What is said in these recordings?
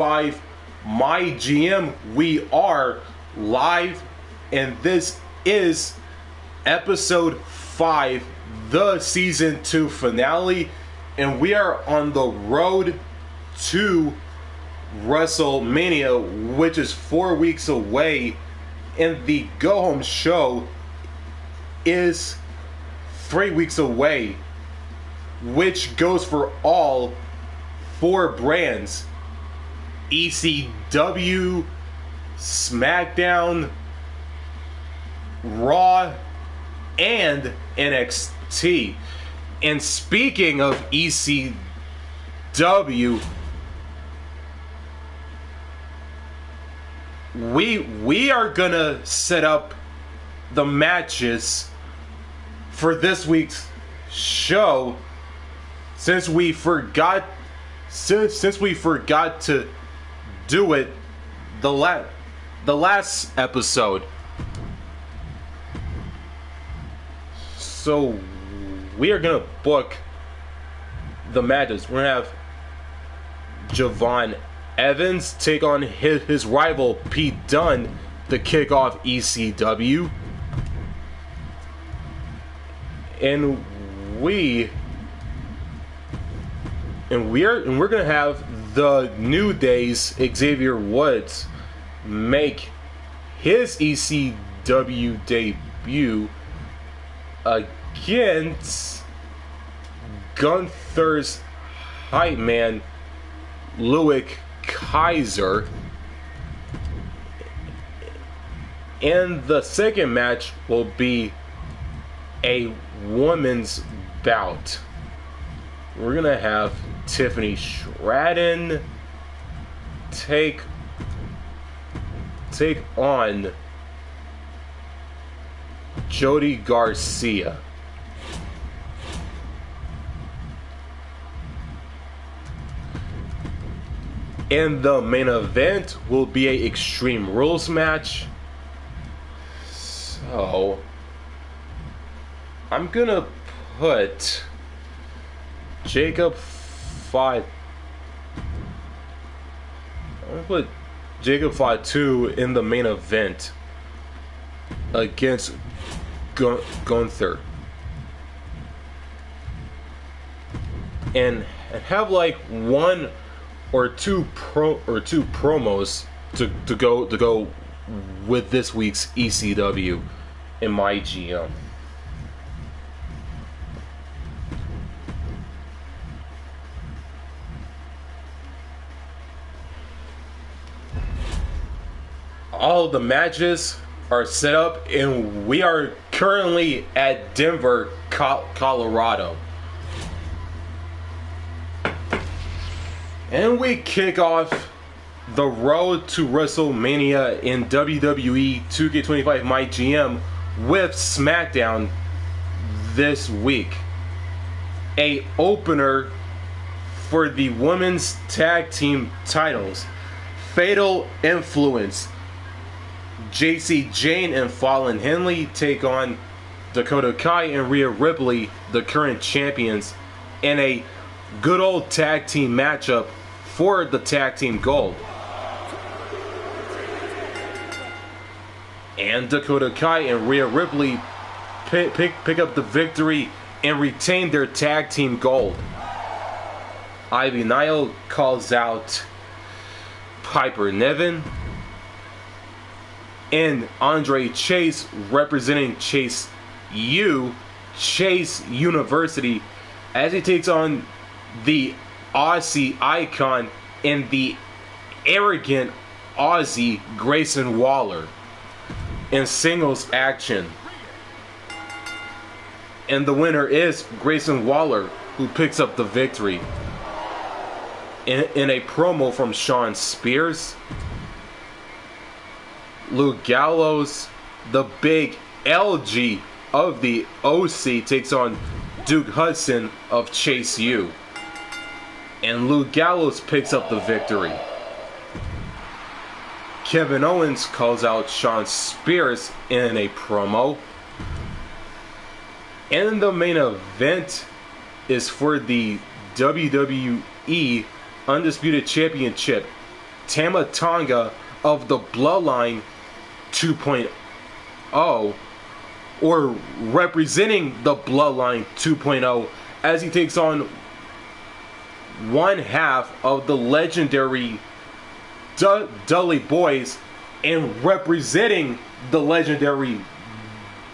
2K25 MyGM. We are live, and this is episode 5, the season 2 finale, and we are on the road to WrestleMania, which is 4 weeks away, and the go home show is 3 weeks away, which goes for all 4 brands: ECW, SmackDown, Raw, and NXT. And speaking of ECW, we are gonna set up the matches for this week's show, since we forgot to do it the last episode. So we are gonna book the matches. We're gonna have Javon Evans take on his rival Pete Dunne to kick off ECW, and we're gonna have the New Day's Xavier Woods make his ECW debut against Gunther's hype man Louis Kaiser. And the second match will be a women's bout. We're gonna have Tiffany Stratton take on Jody Garcia. And the main event will be a Extreme Rules match. So I'm gonna put Jacob Fatu in the main event against Gunther, and have like one or two promos to go with this week's ECW in MyGM. All the matches are set up, and we are currently at Denver, Colorado. And we kick off the road to WrestleMania in WWE 2K25 MyGM with SmackDown this week. A opener for the women's tag team titles. Fatal Influence, JC Jane and Fallon Henley take on Dakota Kai and Rhea Ripley, the current champions, in a good old tag team matchup for the tag team gold. And Dakota Kai and Rhea Ripley pick up the victory and retain their tag team gold. Ivy Nile calls out Piper Niven, and Andre Chase, representing Chase University, as he takes on the Aussie icon and the arrogant Aussie Grayson Waller in singles action. And the winner is Grayson Waller, who picks up the victory. In a promo from Sean Spears, Luke Gallows, the big LG of the OC, takes on Duke Hudson of Chase U, and Luke Gallows picks up the victory. Kevin Owens calls out Sean Spears in a promo. And the main event is for the WWE Undisputed Championship Tama Tonga of the Bloodline 2.0, or representing the Bloodline 2.0, as he takes on one half of the legendary Dudley Boys, and representing the legendary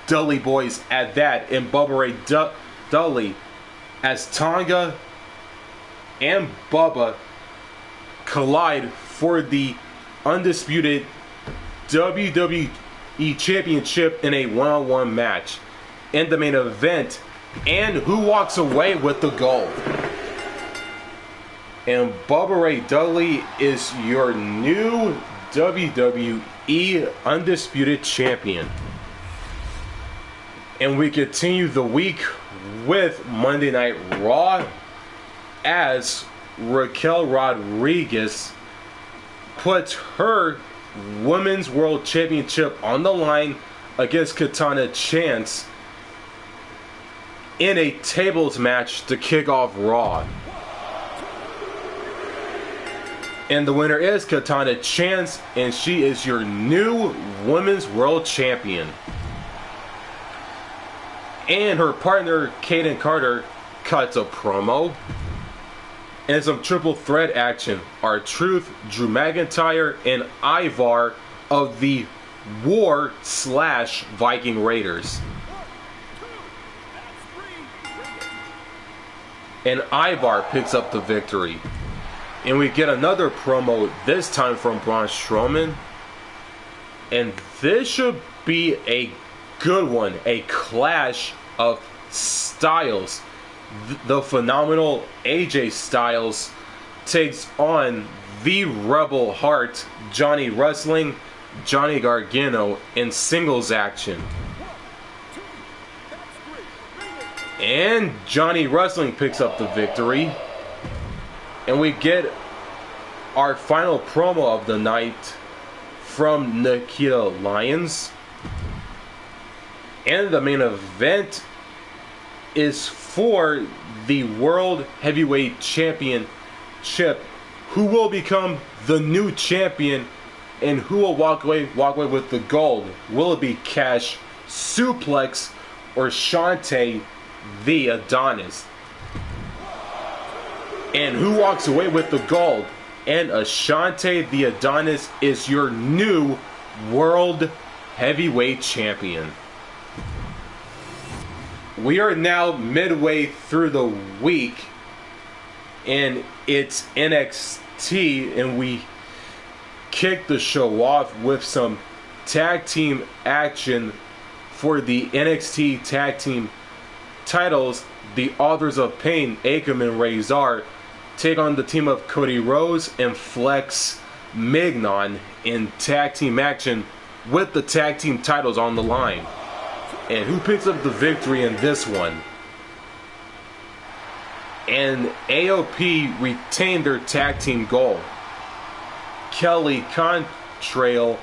Dudley Boys at that, and Bubba Ray Dudley, as Tonga and Bubba collide for the undisputed WWE Championship in a one-on-one match in the main event. And who walks away with the gold? And Bubba Ray Dudley is your new WWE Undisputed Champion. And we continue the week with Monday Night Raw, as Raquel Rodriguez puts her Women's World Championship on the line against Katana Chance in a tables match to kick off Raw. And the winner is Katana Chance, and she is your new Women's World Champion. And her partner, Kaden Carter, cuts a promo. And some triple threat action. R-Truth, Drew McIntyre, and Ivar of the War/Viking Raiders. And Ivar picks up the victory. And we get another promo, this time from Braun Strowman. And this should be a good one. A clash of styles. The phenomenal AJ Styles takes on the Rebel Heart, Johnny Wrestling, Johnny Gargano in singles action. And Johnny Wrestling picks up the victory. And we get our final promo of the night from Nikita Lyons. And the main event is for the World Heavyweight Championship. Who will become the new champion, and who will walk away with the gold? Will it be Cash Suplex or Shantae the Adonis? And who walks away with the gold? And Ashante the Adonis is your new World Heavyweight Champion. We are now midway through the week, and it's NXT, and we kick the show off with some tag team action for the NXT tag team titles. The Authors of Pain, Akam and Razor, take on the team of Cody Rhodes and Flex Mignon in tag team action with the tag team titles on the line. And who picks up the victory in this one? And AOP retained their tag team goal. Kelly Contrail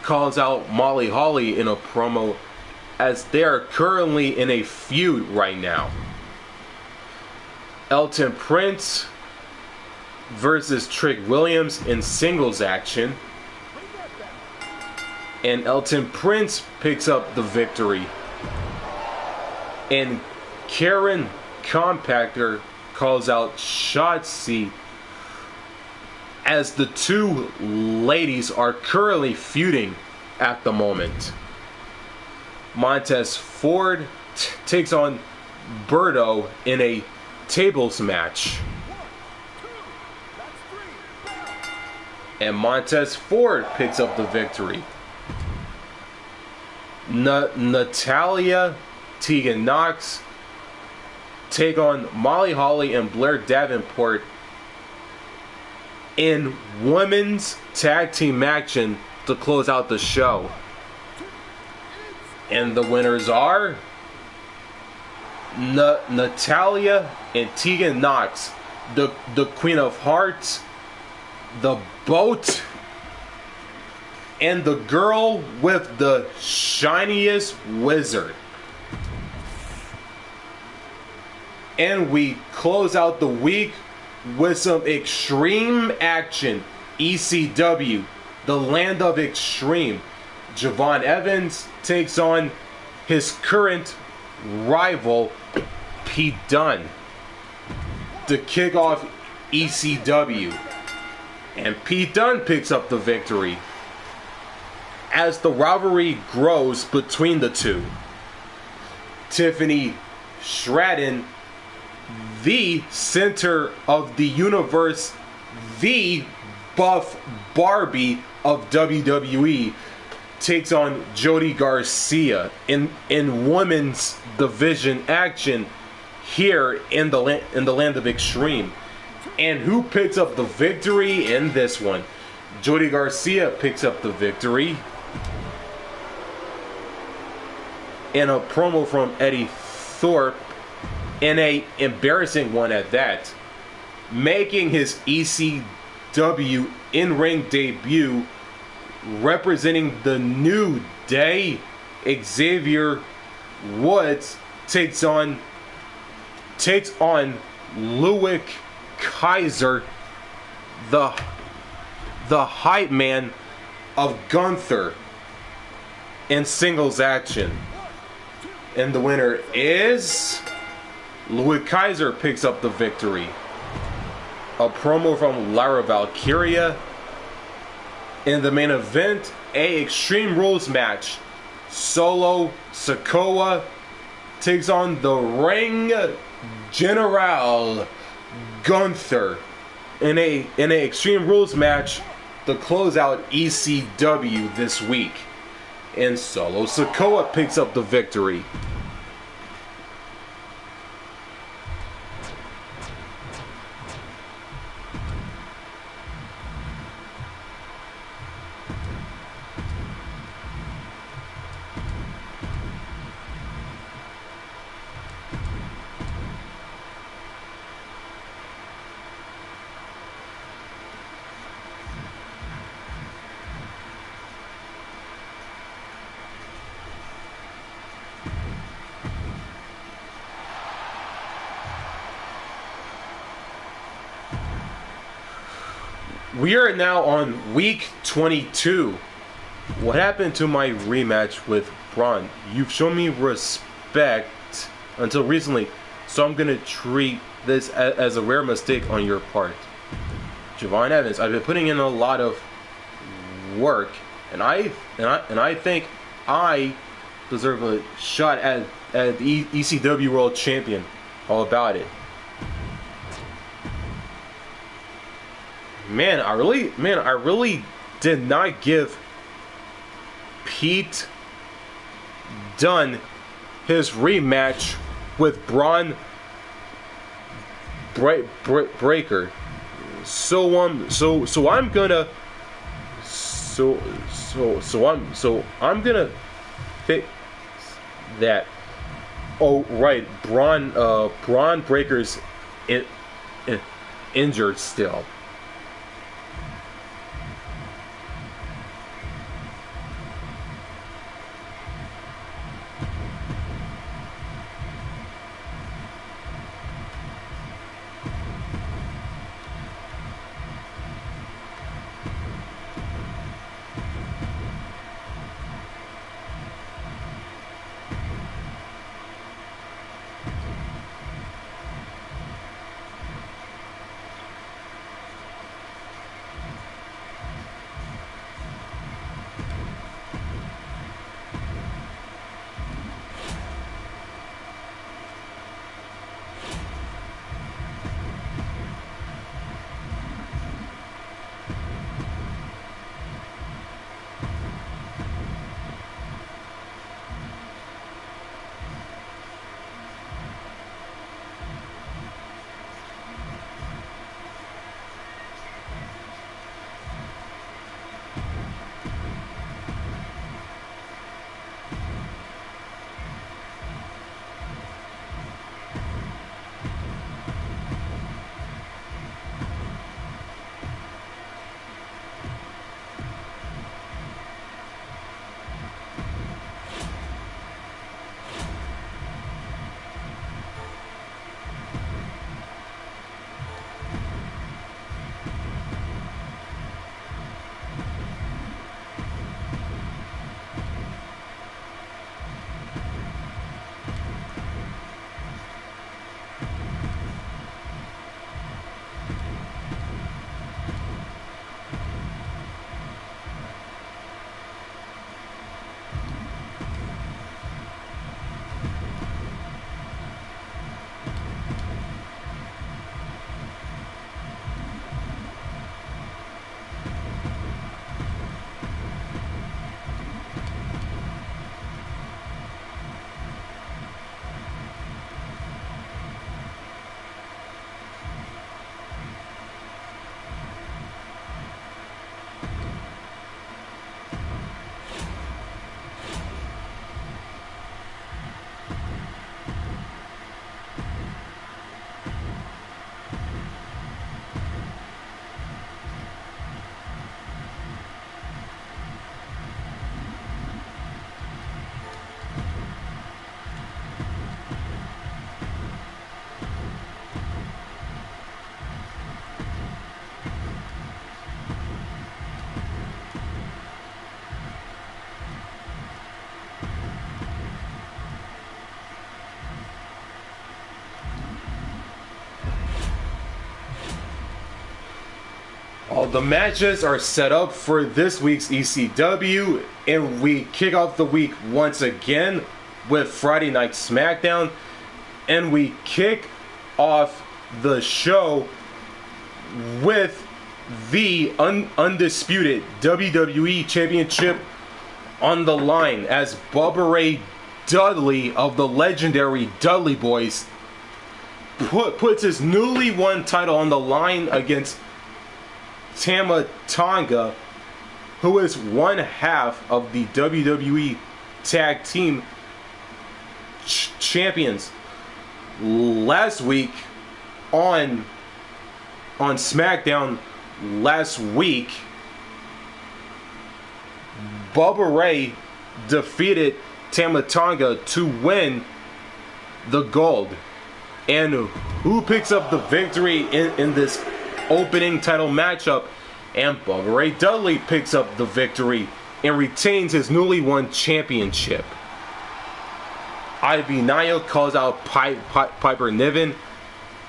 calls out Molly Holly in a promo, as they are currently in a feud right now. Elton Prince versus Trick Williams in singles action. And Elton Prince picks up the victory. And Karen Compactor calls out Shotzi, as the two ladies are currently feuding at the moment. Montez Ford takes on Berto in a tables match. And Montez Ford picks up the victory. Natalia Tegan Knox take on Molly Holly and Blair Davenport in women's tag team action to close out the show. And the winners are Natalia and Tegan Knox, the Queen of Hearts, the Boat, and the girl with the shiniest wizard. And we close out the week with some extreme action ECW, the Land of Extreme. Javon Evans takes on his current rival, Pete Dunne, to kick off ECW. And Pete Dunne picks up the victory. As the rivalry grows between the two, Tiffany Stratton, the center of the universe, the buff Barbie of WWE, takes on Jody Garcia in women's division action here in the Land of Extreme. And who picks up the victory in this one? Jody Garcia picks up the victory in a promo from Eddie Thorpe, in a embarrassing one at that, making his ECW in-ring debut, representing the New Day. Xavier Woods takes on Louis Kaiser, the hype man of Gunther, in singles action. And the winner is Louis Kaiser picks up the victory. A promo from Lyra Valkyria. In the main event, a Extreme Rules match. Solo Sikoa takes on the Ring General Gunther in a Extreme Rules match to close out ECW this week. And Solo Sikoa picks up the victory. We are now on week 22. What happened to my rematch with Braun? You've shown me respect until recently, so I'm gonna treat this as a rare mistake on your part. Javon Evans, I've been putting in a lot of work, and I think I deserve a shot at the ECW World Champion. All about it. Man, I really did not give Pete Dunne his rematch with Braun Breaker. So I'm gonna fix that. Oh right, Braun Breaker's injured still. Well, the matches are set up for this week's ECW, and we kick off the week once again with Friday Night SmackDown, and we kick off the show with the undisputed WWE Championship on the line as Bubba Ray Dudley of the legendary Dudley Boys puts his newly won title on the line against Tama Tonga, who is one half of the WWE Tag Team Champions. Last week on SmackDown last week, Bubba Ray defeated Tama Tonga to win the gold. And who picks up the victory in this opening title matchup? And Bubba Ray Dudley picks up the victory and retains his newly won championship. Ivy Nile calls out Piper Niven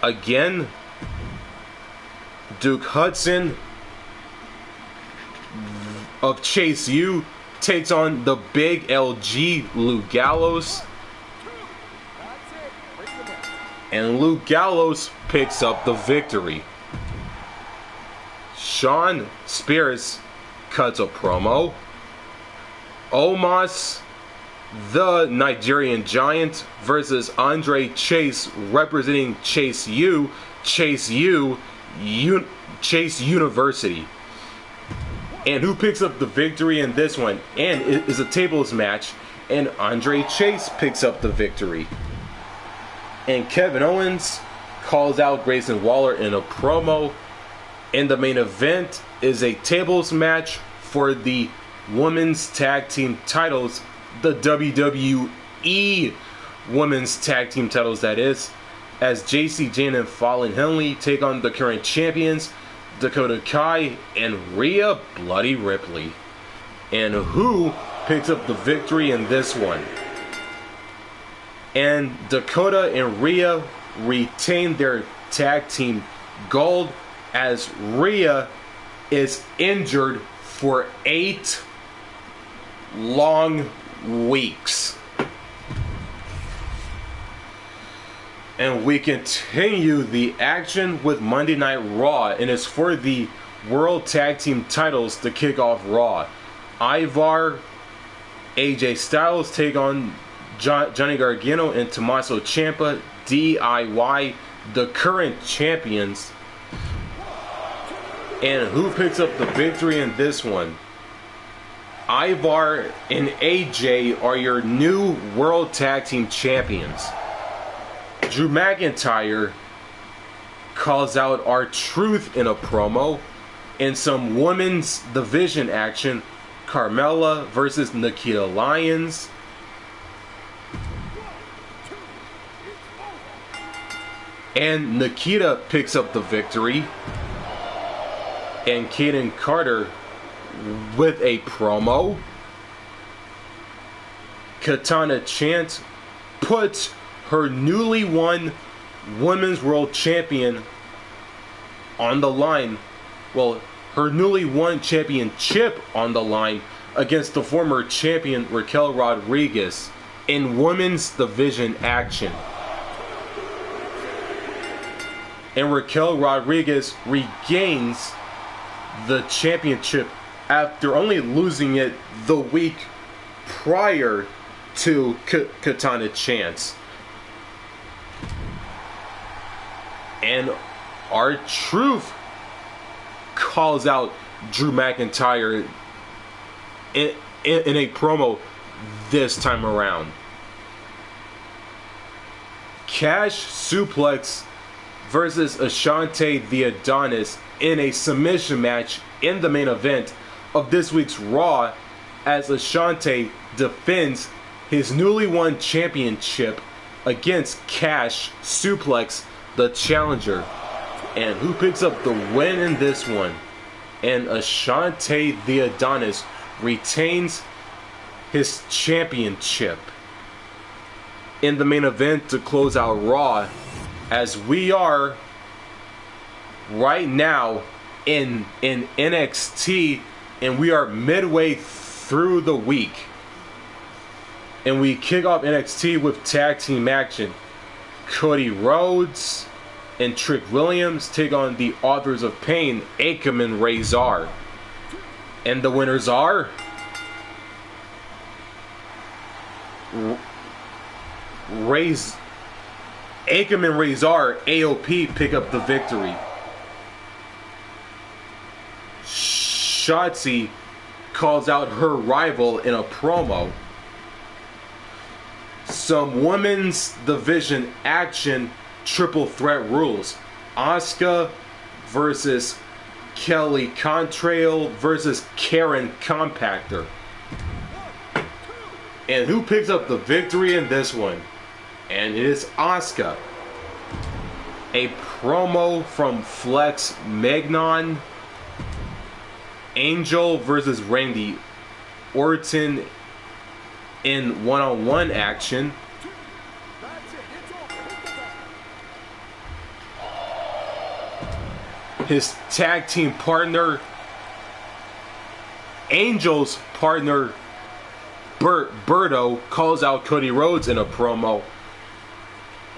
again. Duke Hudson of Chase U takes on the big LG Luke Gallows. And Luke Gallows picks up the victory. Sean Spears cuts a promo. Omos, the Nigerian Giant, versus Andre Chase representing Chase University. And who picks up the victory in this one? And it is a tables match, and Andre Chase picks up the victory. And Kevin Owens calls out Grayson Waller in a promo. And the main event is a tables match for the women's tag team titles, the WWE women's tag team titles, that is, as JC Jane and Fallon Henley take on the current champions, Dakota Kai and Rhea Bloody Ripley. And who picks up the victory in this one? And Dakota and Rhea retain their tag team gold as Rhea is injured for 8 long weeks. And we continue the action with Monday Night Raw, and it's for the World Tag Team titles to kick off Raw. Ivar, AJ Styles take on Johnny Gargano and Tommaso Ciampa, DIY, the current champions. And who picks up the victory in this one? Ivar and AJ are your new World Tag Team champions. Drew McIntyre calls out R-Truth in a promo. In some women's division action, Carmella versus Nikita Lyons. And Nikita picks up the victory. And Kaden Carter with a promo. Katana Chance puts her newly won Women's World Champion on the line. Well, her newly won championship on the line against the former champion Raquel Rodriguez in women's division action. And Raquel Rodriguez regains the championship after only losing it the week prior to Katana Chance. And R-Truth calls out Drew McIntyre in a promo this time around. Cash Suplex versus Ashante the Adonis in a submission match in the main event of this week's Raw, as Ashante defends his newly won championship against Cash Suplex, the challenger. And who picks up the win in this one? And Ashante the Adonis retains his championship in the main event to close out Raw, as we are right now in NXT, and we are midway through the week. And we kick off NXT with tag team action. Cody Rhodes and Trick Williams take on the Authors of Pain, Akam and Razor. And the winners are Akam and Razor. AOP pick up the victory. Shotzi calls out her rival in a promo. Some women's division action, triple threat rules. Asuka versus Kelly Contrail versus Karen Compactor. And who picks up the victory in this one? And it is Asuka. A promo from Flex Magnon. Angel versus Randy Orton in one-on-one action. His tag team partner, Angel's partner, Berto, calls out Cody Rhodes in a promo.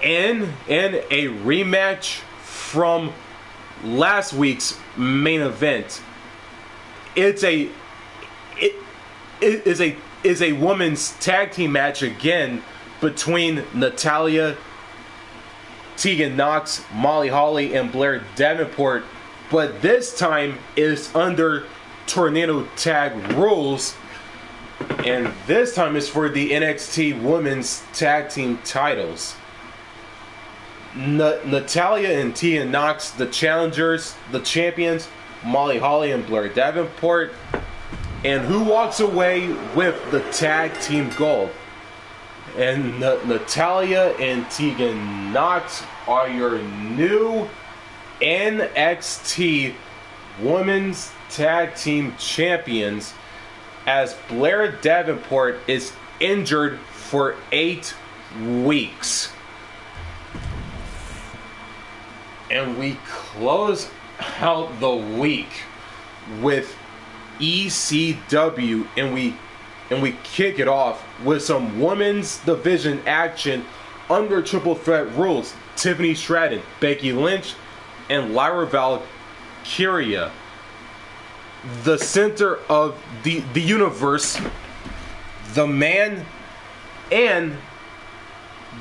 And a rematch from last week's main event. It is a women's tag team match again between Natalya, Tegan Nox, Molly Holly, and Blair Davenport, but this time is under Tornado Tag rules, and this time is for the NXT Women's Tag Team titles. Natalya and Tegan Nox, the challengers, the champions, Molly Holly and Blair Davenport. And who walks away with the tag team gold? And Natalya and Tegan Nox are your new NXT Women's Tag Team Champions, as Blair Davenport is injured for 8 weeks. And we close out the week with ECW, and we kick it off with some women's division action under triple threat rules. Tiffany Stratton, Becky Lynch, and Lyra Valkyria. The center of the universe, the Man and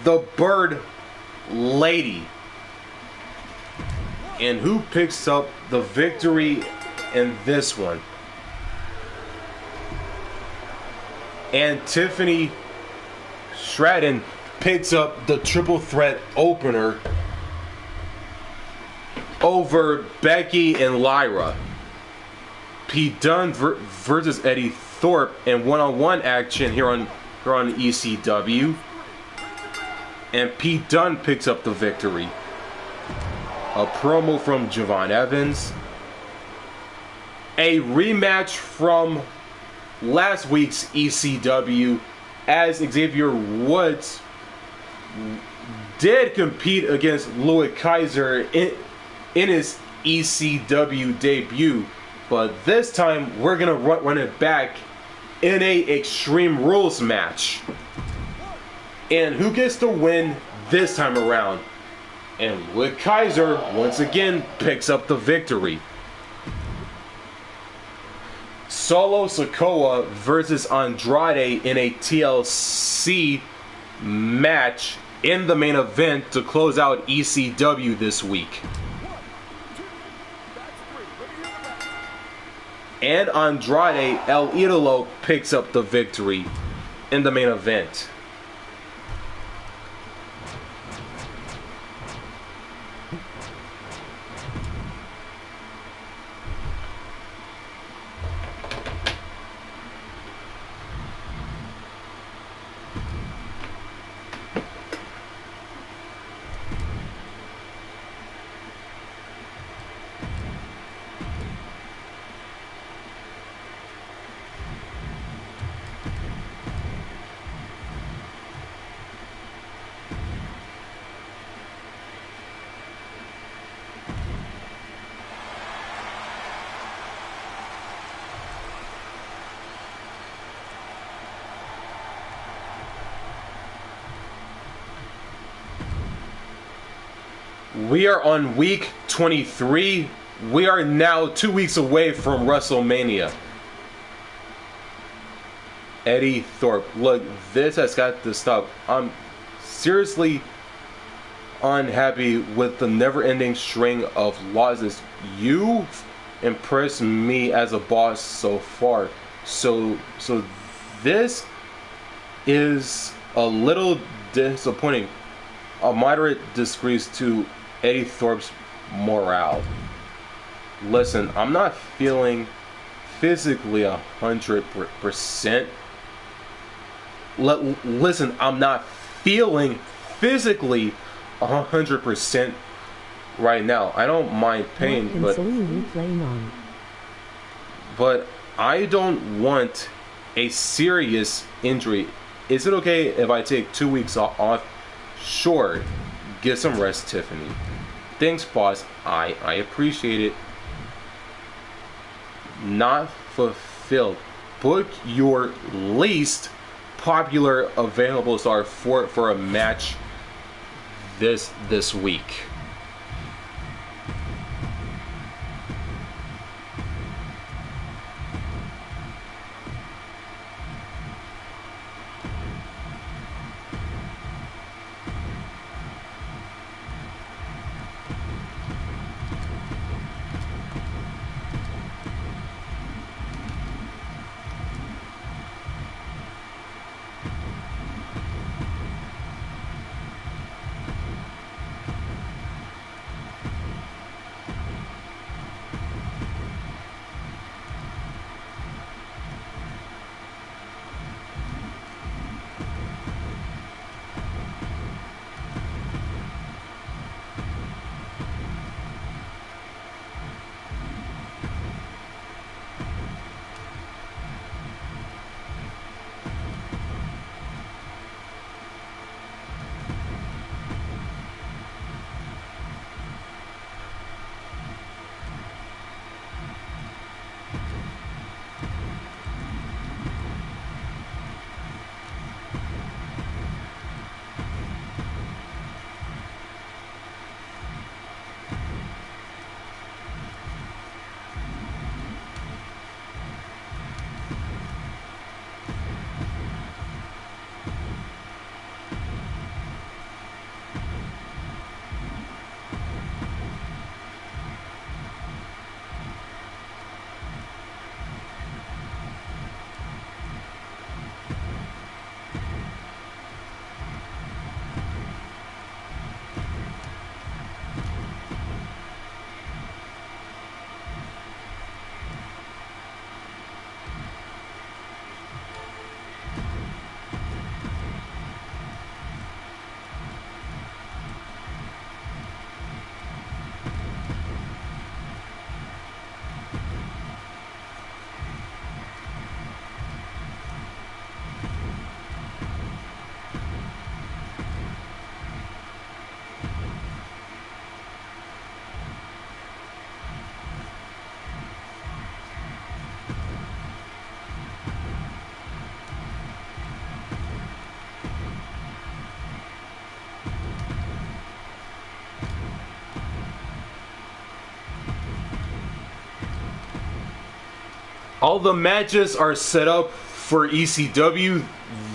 the Bird Lady. And who picks up the victory in this one? And Tiffany Stratton picks up the triple threat opener over Becky and Lyra. Pete Dunne versus Eddie Thorpe in one-on-one action here on ECW. And Pete Dunne picks up the victory. A promo from Javon Evans. A rematch from last week's ECW, as Xavier Woods did compete against Louis Kaiser in his ECW debut, but this time we're gonna run it back in a Extreme Rules match. And who gets the win this time around? And Louis Kaiser once again picks up the victory. Solo Sikoa versus Andrade in a TLC match in the main event to close out ECW this week. And Andrade El Idolo picks up the victory in the main event. We are on week 23. We are now 2 weeks away from WrestleMania. Eddie Thorpe. Look, this has got to stop. I'm seriously unhappy with the never-ending string of losses. You've impressed me as a boss so far. So this is a little disappointing. A moderate decrease to Eddie Thorpe's morale. Listen, I'm not feeling physically 100%. Listen, I'm not feeling physically 100% right now. I don't mind pain, but I don't want a serious injury. Is it okay if I take 2 weeks off? Sure, get some rest, Tiffany. Thanks, boss. I appreciate it. Not fulfilled. Book your least popular available star for a match this week. All the matches are set up for ECW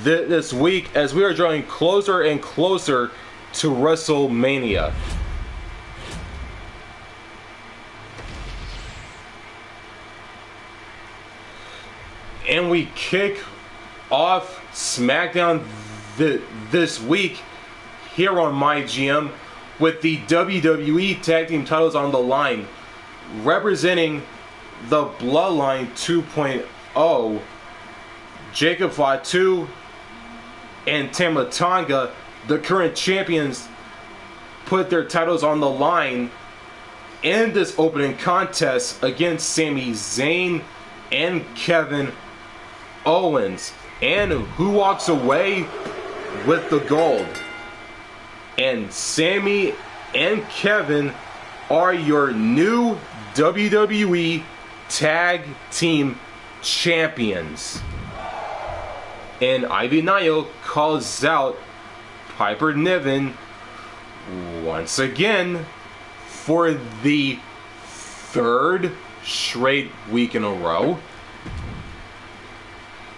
this week as we are drawing closer and closer to WrestleMania. And we kick off SmackDown this week here on MyGM with the WWE Tag Team titles on the line, representing the Bloodline 2.0, Jacob Fatu and Tama Tonga, the current champions, put their titles on the line in this opening contest against Sami Zayn and Kevin Owens. And who walks away with the gold? And Sami and Kevin are your new WWE Tag Team Champions. And Ivy Nile calls out Piper Niven once again for the third straight week in a row.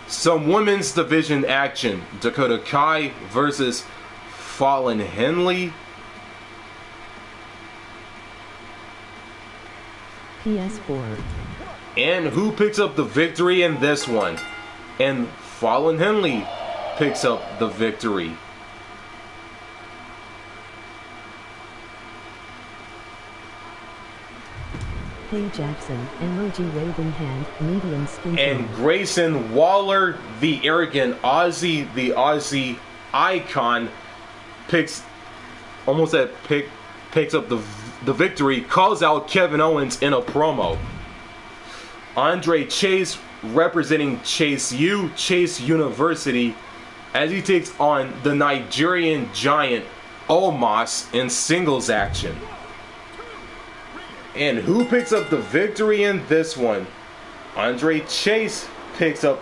Some women's division action. Dakota Kai versus Fallon Henley. PS4. And who picks up the victory in this one? And Fallon Henley picks up the victory. Hey Jackson, emoji waving hand, medium skin And tone. Grayson Waller, the arrogant Aussie, the Aussie icon, picks up the victory, calls out Kevin Owens in a promo. Andre Chase representing Chase University as he takes on the Nigerian giant Omos in singles action. And who picks up the victory in this one? Andre Chase picks up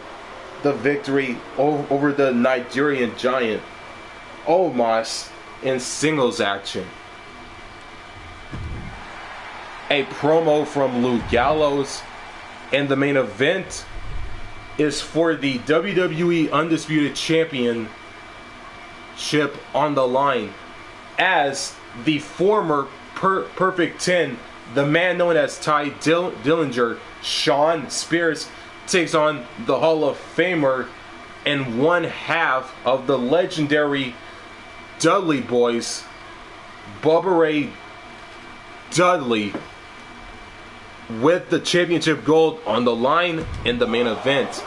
the victory over the Nigerian giant Omos in singles action. A promo from Luke Gallows, and the main event is for the WWE Undisputed Championship on the line, as the former Perfect 10, the man known as Ty Dillinger, Sean Spears, takes on the Hall of Famer and one half of the legendary Dudley Boys, Bubba Ray Dudley, with the championship gold on the line in the main event.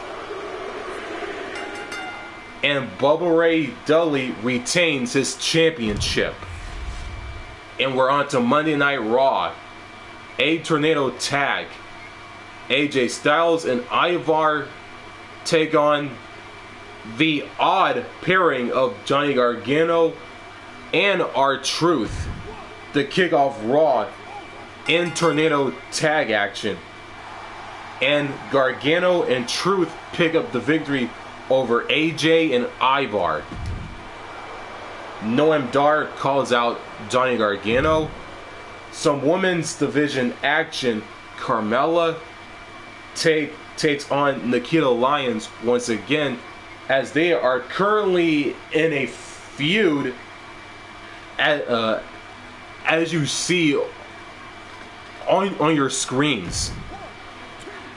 And Bubba Ray Dudley retains his championship. And we're on to Monday Night Raw. A tornado tag. AJ Styles and Ivar take on the odd pairing of Johnny Gargano and R-Truth to kick off Raw in tornado tag action. And Gargano and Truth pick up the victory over AJ and Ivar. Noam Dar calls out Johnny Gargano. Some women's division action. Carmella takes on Nikita Lyons once again, as they are currently in a feud, as you see on your screens.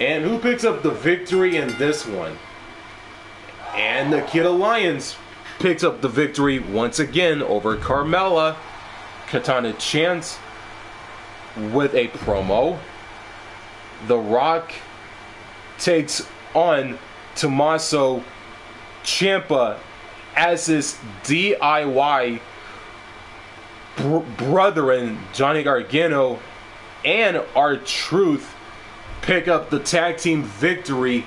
And who picks up the victory in this one? And Nikita Lyons picks up the victory once again over Carmella. Katana Chance with a promo. The Rock takes on Tommaso Ciampa as his DIY brethren Johnny Gargano and R-Truth pick up the tag team victory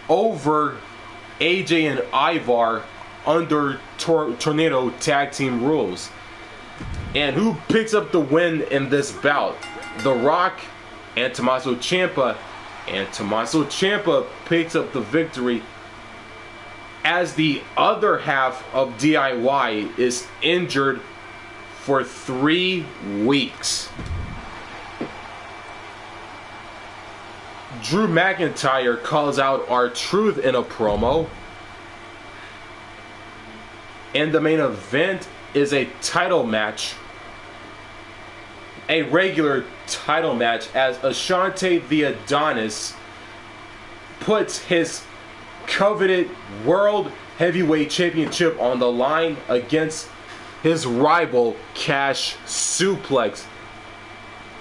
over AJ and Ivar under Tornado tag team rules. And who picks up the win in this bout? The Rock and Tommaso Ciampa. And Tommaso Ciampa picks up the victory, as the other half of DIY is injured for 3 weeks. Drew McIntyre calls out R-Truth in a promo. And the main event is a title match. A regular title match, as Ashante the Adonis puts his coveted World Heavyweight Championship on the line against his rival Cash Suplex,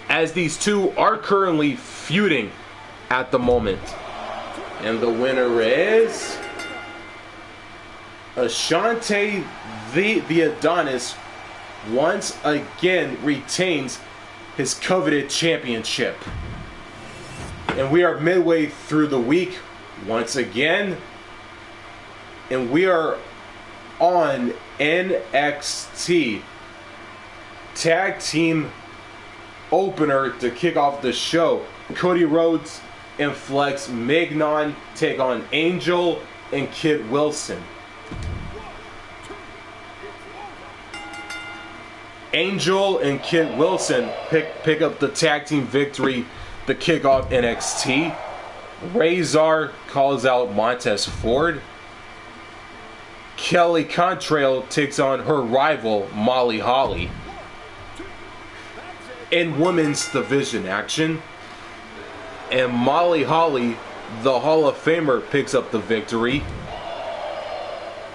as these two are currently feuding at the moment. And the winner is Ashante the Adonis once again retains his coveted championship. And we are midway through the week once again, and we are on NXT tag team opener to kick off the show. Cody Rhodes and Flex Mignon take on Angel and Kid Wilson. Angel and Kit Wilson pick up the tag team victory to kick off NXT. Razor calls out Montez Ford. Kelly Contrail takes on her rival Molly Holly. In women's division action, and Molly Holly, the Hall of Famer, picks up the victory.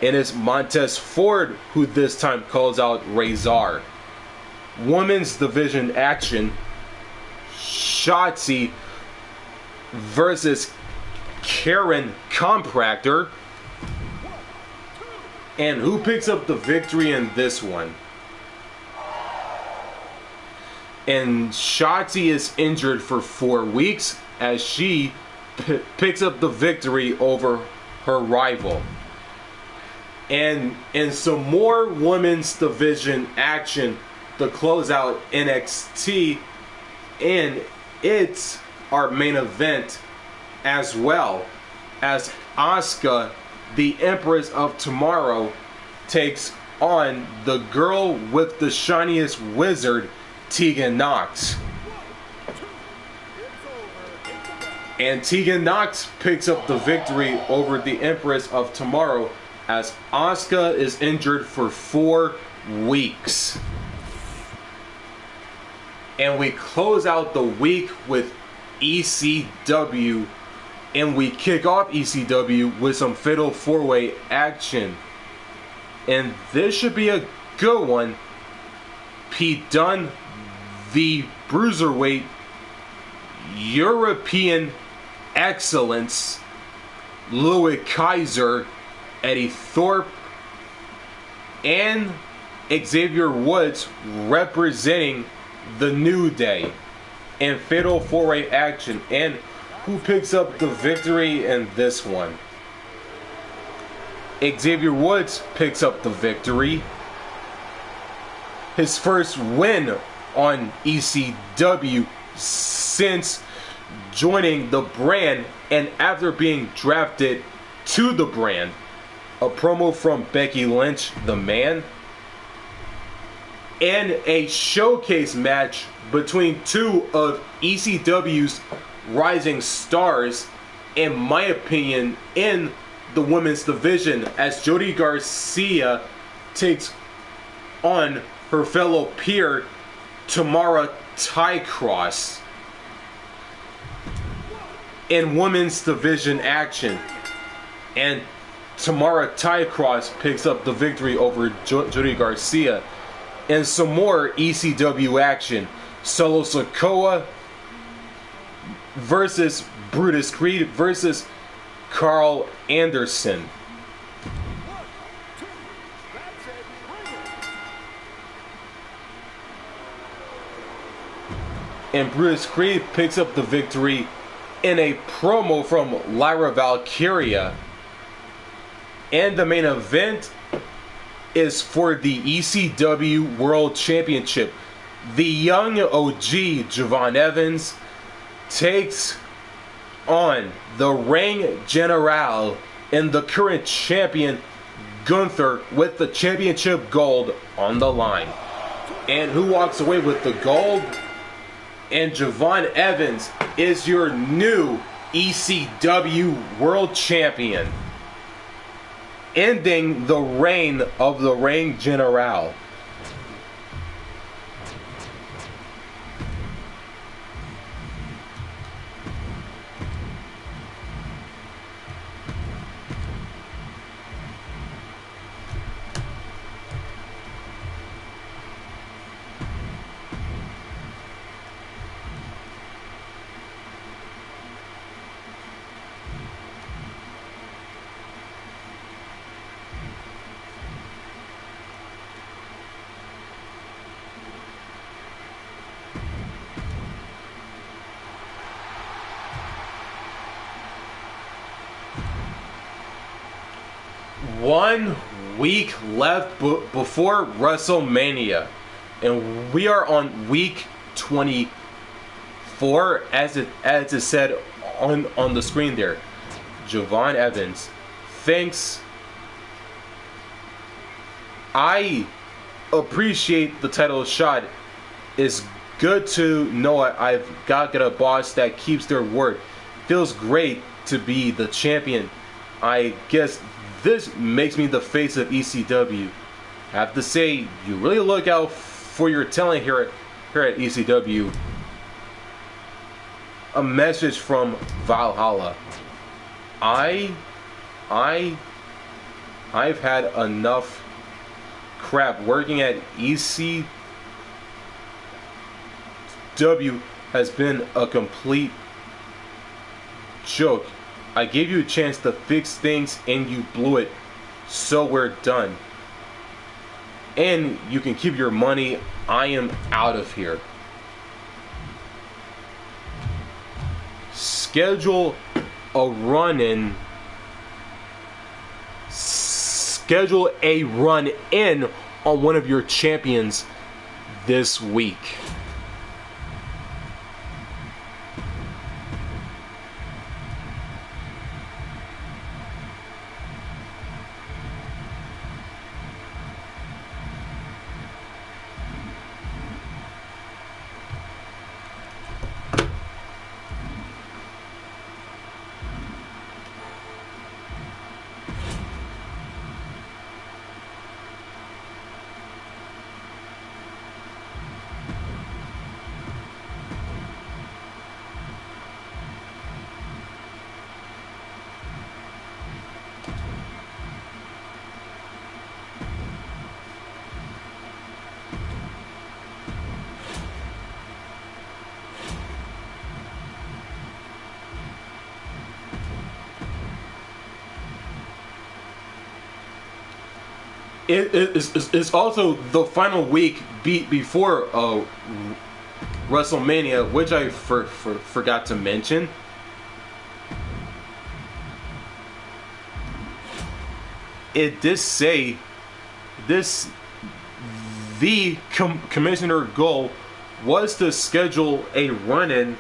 And it's Montez Ford who this time calls out Razor. Women's division action, Shotzi versus Karen Compractor. And who picks up the victory in this one? And Shotzi is injured for 4 weeks as she picks up the victory over her rival. And some more women's division action to close out NXT, and it's our main event as well, as Asuka, the Empress of Tomorrow, takes on the girl with the shiniest wizard, Tegan Nox. And Tegan Nox picks up the victory over the Empress of Tomorrow as Asuka is injured for 4 weeks. And we close out the week with ECW, and we kick off ECW with some Fatal 4-Way action. And this should be a good one. Pete Dunne, the Bruiserweight European Excellence, Louis Kaiser, Eddie Thorpe, and Xavier Woods representing the New Day in Fatal 4-Way action. And who picks up the victory in this one? Xavier Woods picks up the victory. His first win on ECW since joining the brand and after being drafted to the brand. A promo from Becky Lynch, the Man, and a showcase match between 2 of ECW's rising stars, in my opinion, in the women's division, as Jody Garcia takes on her fellow peer Tamara Tycross in women's division action. And Tamara Tycross picks up the victory over Jody Garcia. And some more ECW action. Solo Sikoa versus Brutus Creed versus Carl Anderson. And Brutus Creed picks up the victory in a promo from Lyra Valkyria. And the main event is for the ECW World Championship. The young OG, Javon Evans, takes on the Reign General and the current champion, Gunther, with the championship gold on the line. And who walks away with the gold? And Javon Evans is your new ECW World Champion, ending the reign of the Reign General. One week left before WrestleMania, and we are on week 24, as it said on the screen there. Javon Evans thinks, I appreciate the title shot. It's good to know I've got a boss that keeps their word. Feels great to be the champion. I guess this makes me the face of ECW. I have to say, you really look out for your talent here at ECW. A message from Valhalla. I've had enough crap working at ECW. Has been a complete joke. I gave you a chance to fix things and you blew it, so we're done. And you can keep your money. I am out of here. Schedule a run-in. Schedule a run-in on one of your champions this week. It's also the final week before WrestleMania, which I forgot to mention. It did say the commissioner goal was to schedule a run-in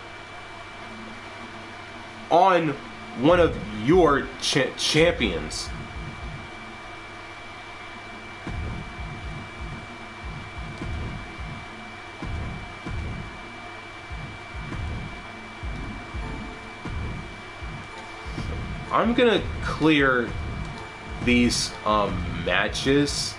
on one of your champions. I'm gonna clear these matches.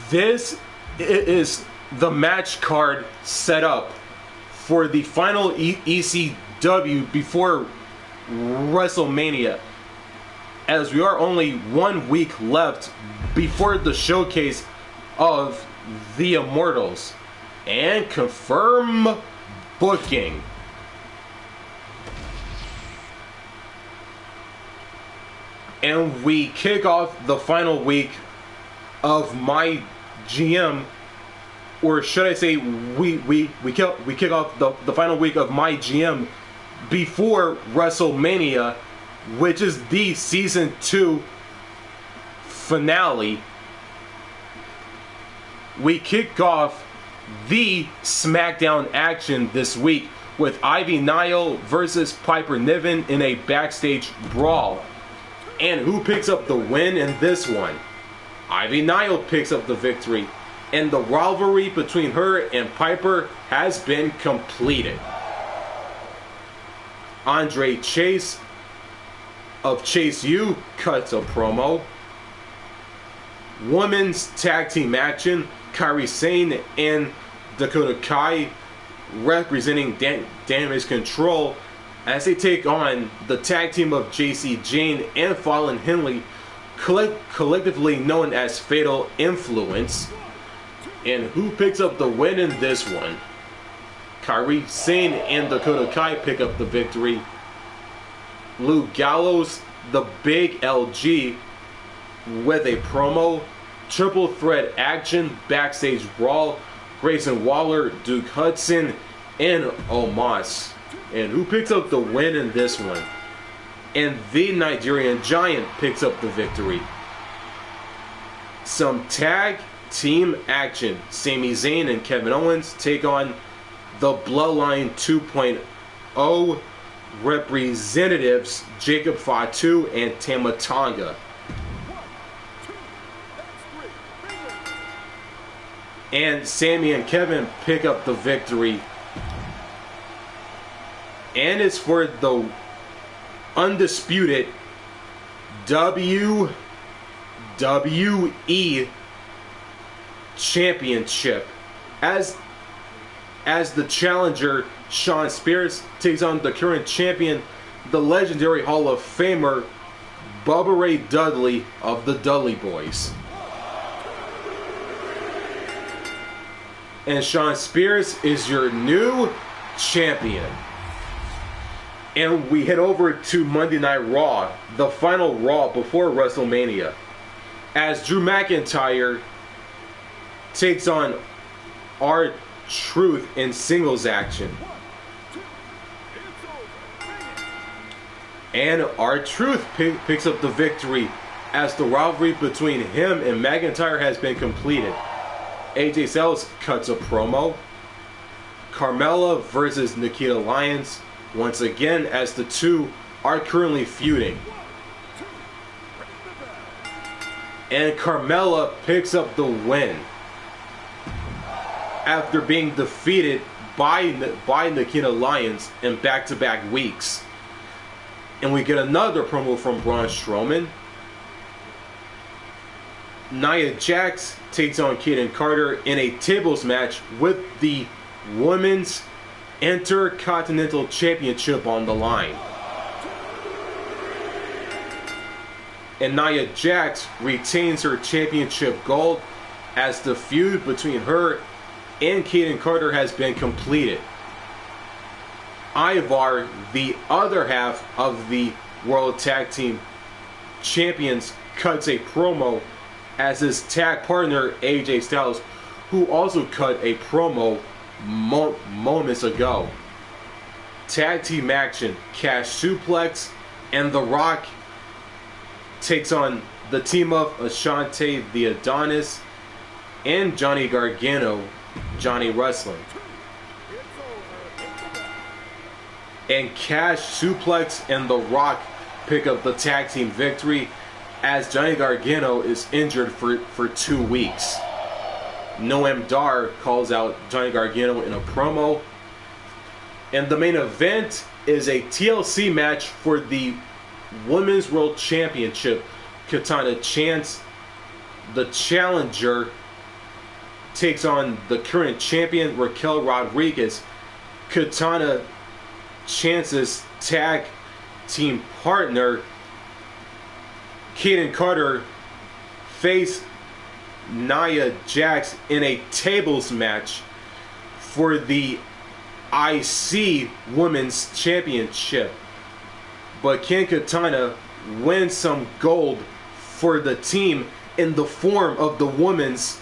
This is the match card set up for the final ECW before WrestleMania, as we are only 1 week left before the showcase of the Immortals. And confirm booking. And we kick off the final week of MyGM, or should I say we kick off the final week of MyGM before WrestleMania, which is the season 2 finale. We kick off the SmackDown action this week with Ivy Nile versus Piper Niven in a backstage brawl. And who picks up the win in this one? Ivy Nile picks up the victory, and the rivalry between her and Piper has been completed. Andre Chase of Chase U cuts a promo. Women's tag team action, Kairi Sane and Dakota Kai representing Damage Control as they take on the tag team of JC Jane and Fallon Henley, collectively known as Fatal Influence. And who picks up the win in this one? Kairi Sane and Dakota Kai pick up the victory. Luke Gallows, the Big LG, with a promo. Triple threat action, backstage brawl. Grayson Waller, Duke Hudson, and Omos. And who picks up the win in this one? And the Nigerian Giant picks up the victory. Some tag team action. Sami Zayn and Kevin Owens take on the Bloodline 2.0 representatives Jacob Fatu and Tama Tonga. And Sami and Kevin pick up the victory. And it's for the undisputed WWE Championship. As the challenger, Shawn Spears takes on the current champion, the legendary Hall of Famer, Bubba Ray Dudley of the Dudley Boys. And Shawn Spears is your new champion. And we head over to Monday Night Raw, the final Raw before WrestleMania, as Drew McIntyre takes on R-Truth in singles action. And R-Truth picks up the victory as the rivalry between him and McIntyre has been completed. AJ Styles cuts a promo. Carmella versus Nikita Lyons once again, as the two are currently feuding. And Carmella picks up the win after being defeated by Nikita Lyons in back-to-back weeks. And we get another promo from Braun Strowman. Nia Jax takes on Kaden Carter in a tables match with the Women's Intercontinental Championship on the line. And Nia Jax retains her championship gold as the feud between her and Kaden Carter has been completed. Ivar, the other half of the World Tag Team Champions, cuts a promo as his tag partner AJ Styles, who also cut a promo moments ago. Tag team action, Cash Suplex, and The Rock takes on the team of Ashante the Adonis and Johnny Gargano, Johnny Wrestling. And Cash Suplex and The Rock pick up the tag team victory as Johnny Gargano is injured for 2 weeks. Noam Dar calls out Johnny Gargano in a promo. And the main event is a TLC match for the Women's World Championship. Katana Chance, the challenger, takes on the current champion Raquel Rodriguez. Katana Chance's tag team partner Kaden Carter face Nia Jax in a tables match for the IC Women's Championship. But can Katana win some gold for the team in the form of the Women's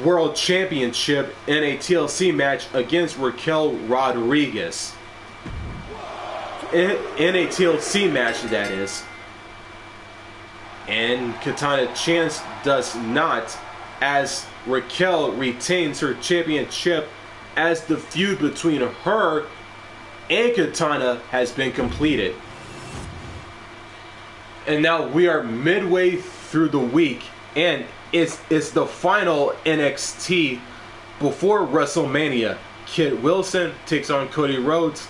World Championship in a TLC match against Raquel Rodriguez? In a TLC match, that is. And Katana Chance does not, as Raquel retains her championship as the feud between her and Katana has been completed. And now we are midway through the week, and it's the final NXT before WrestleMania. Kid Wilson takes on Cody Rhodes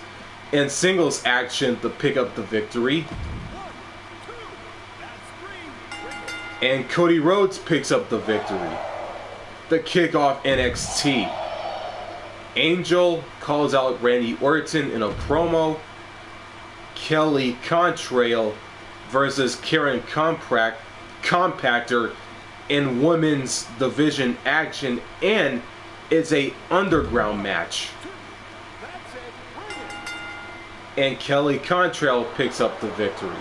in singles action to pick up the victory. And Cody Rhodes picks up the victory to kick off NXT. Angel calls out Randy Orton in a promo. Kelly Contrail versus Karen Compactor in women's division action, and it's a underground match. And Kelly Contrail picks up the victory.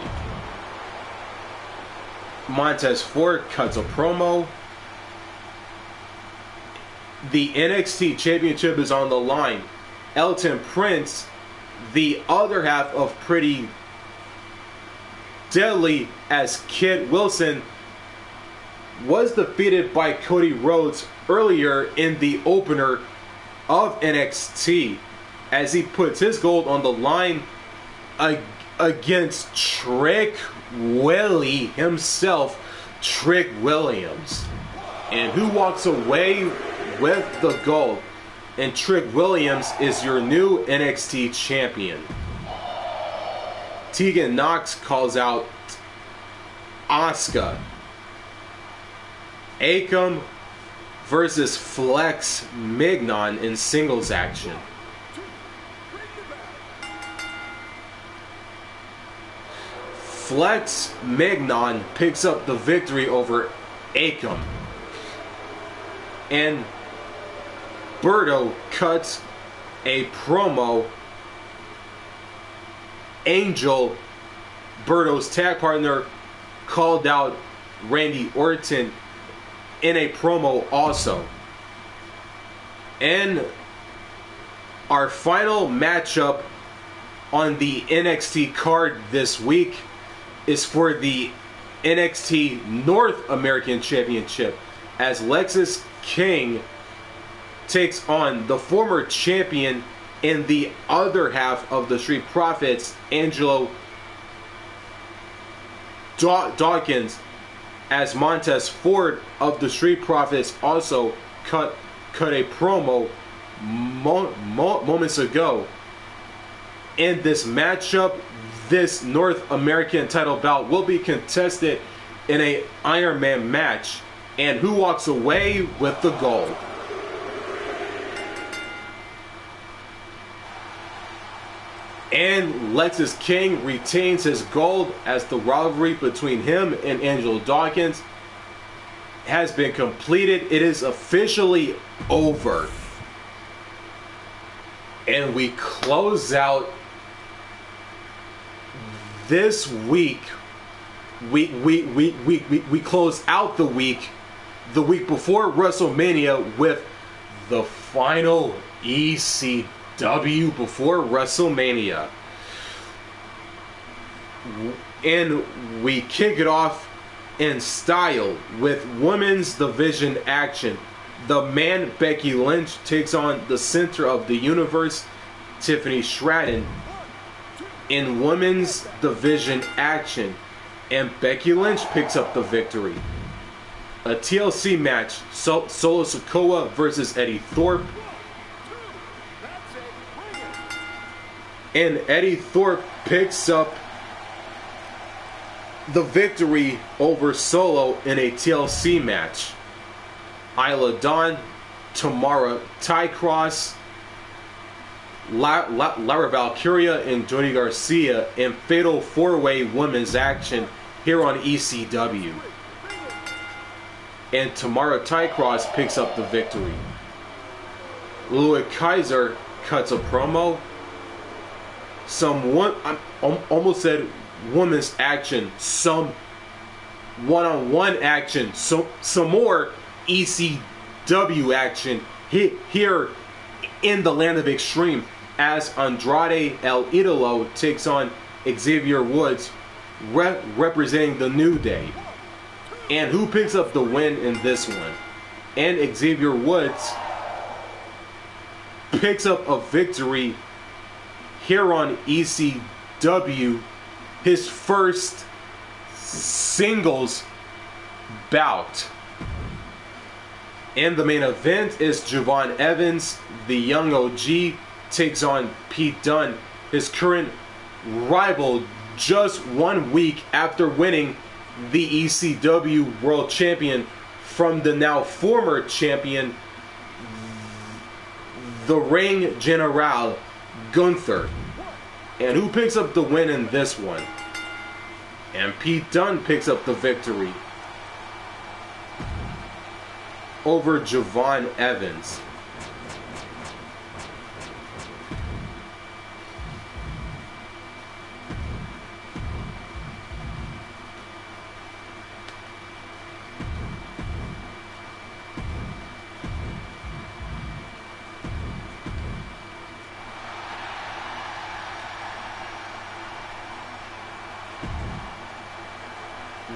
Montez Ford cuts a promo. The NXT Championship is on the line. Elton Prince, the other half of Pretty Deadly as Kid Wilson, was defeated by Cody Rhodes earlier in the opener of NXT as he puts his gold on the line against Trick Willie himself, Trick Williams. And who walks away with the gold? And Trick Williams is your new NXT champion. Tegan Knox calls out Asuka. Akam versus Flex Mignon in singles action. Flex Mignon picks up the victory over Akam. And Berto cuts a promo. Angel, Berto's tag partner, called out Randy Orton in a promo also. And our final matchup on the NXT card this week is for the NXT North American Championship as Lexis King takes on the former champion in the other half of the Street Profits, Angelo Dawkins, as Montez Ford of the Street Profits also cut a promo moments ago. In this matchup, this North American title bout will be contested in a Iron Man match. And who walks away with the gold? And Lexis King retains his gold as the rivalry between him and Angelo Dawkins has been completed. It is officially over. And we close out this week. We close out the week before WrestleMania with the final ECW before WrestleMania. And we kick it off in style with women's division action. The man Becky Lynch takes on the center of the universe, Tiffany Stratton, in women's division action. And Becky Lynch picks up the victory. A TLC match, Solo Sikoa versus Eddie Thorpe. And Eddie Thorpe picks up the victory over Solo in a TLC match. Isla Dawn, Tamara Ty-Cross, Lara Valkyria, and Jody Garcia in Fatal 4-Way Women's Action here on ECW. And Tamara Ty-Cross picks up the victory. Louis Kaiser cuts a promo. I almost said women's action. Some one-on-one action. Some more ECW action here in the Land of Extreme as Andrade El Idolo takes on Xavier Woods representing the New Day. And who picks up the win in this one? And Xavier Woods picks up a victory here on ECW, his first singles bout. In the main event is Javon Evans, the young OG, takes on Pete Dunne, his current rival, just 1 week after winning the ECW World Champion from the now former champion, the Ring General Gunther. And who picks up the win in this one? And Pete Dunne picks up the victory over Javon Evans.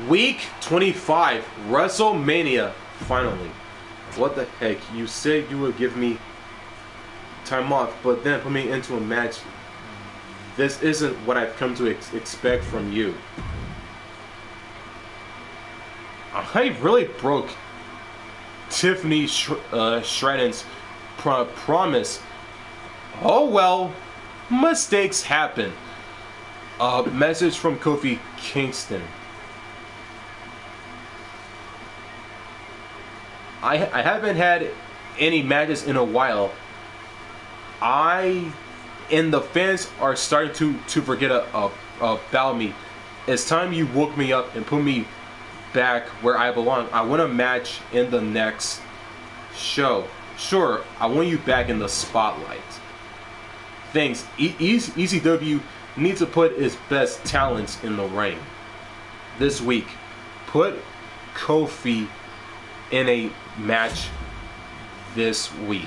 Week 25, WrestleMania, finally. What the heck? You said you would give me time off, but then put me into a match. This isn't what I've come to expect from you. I really broke Tiffany Stratton's promise. Oh well, mistakes happen. Message from Kofi Kingston. I haven't had any matches in a while. And the fans are starting to forget about me. It's time you woke me up and put me back where I belong. I want a match in the next show. Sure, I want you back in the spotlight. Thanks. ECW needs to put its best talents in the ring. This week, put Kofi in a match this week.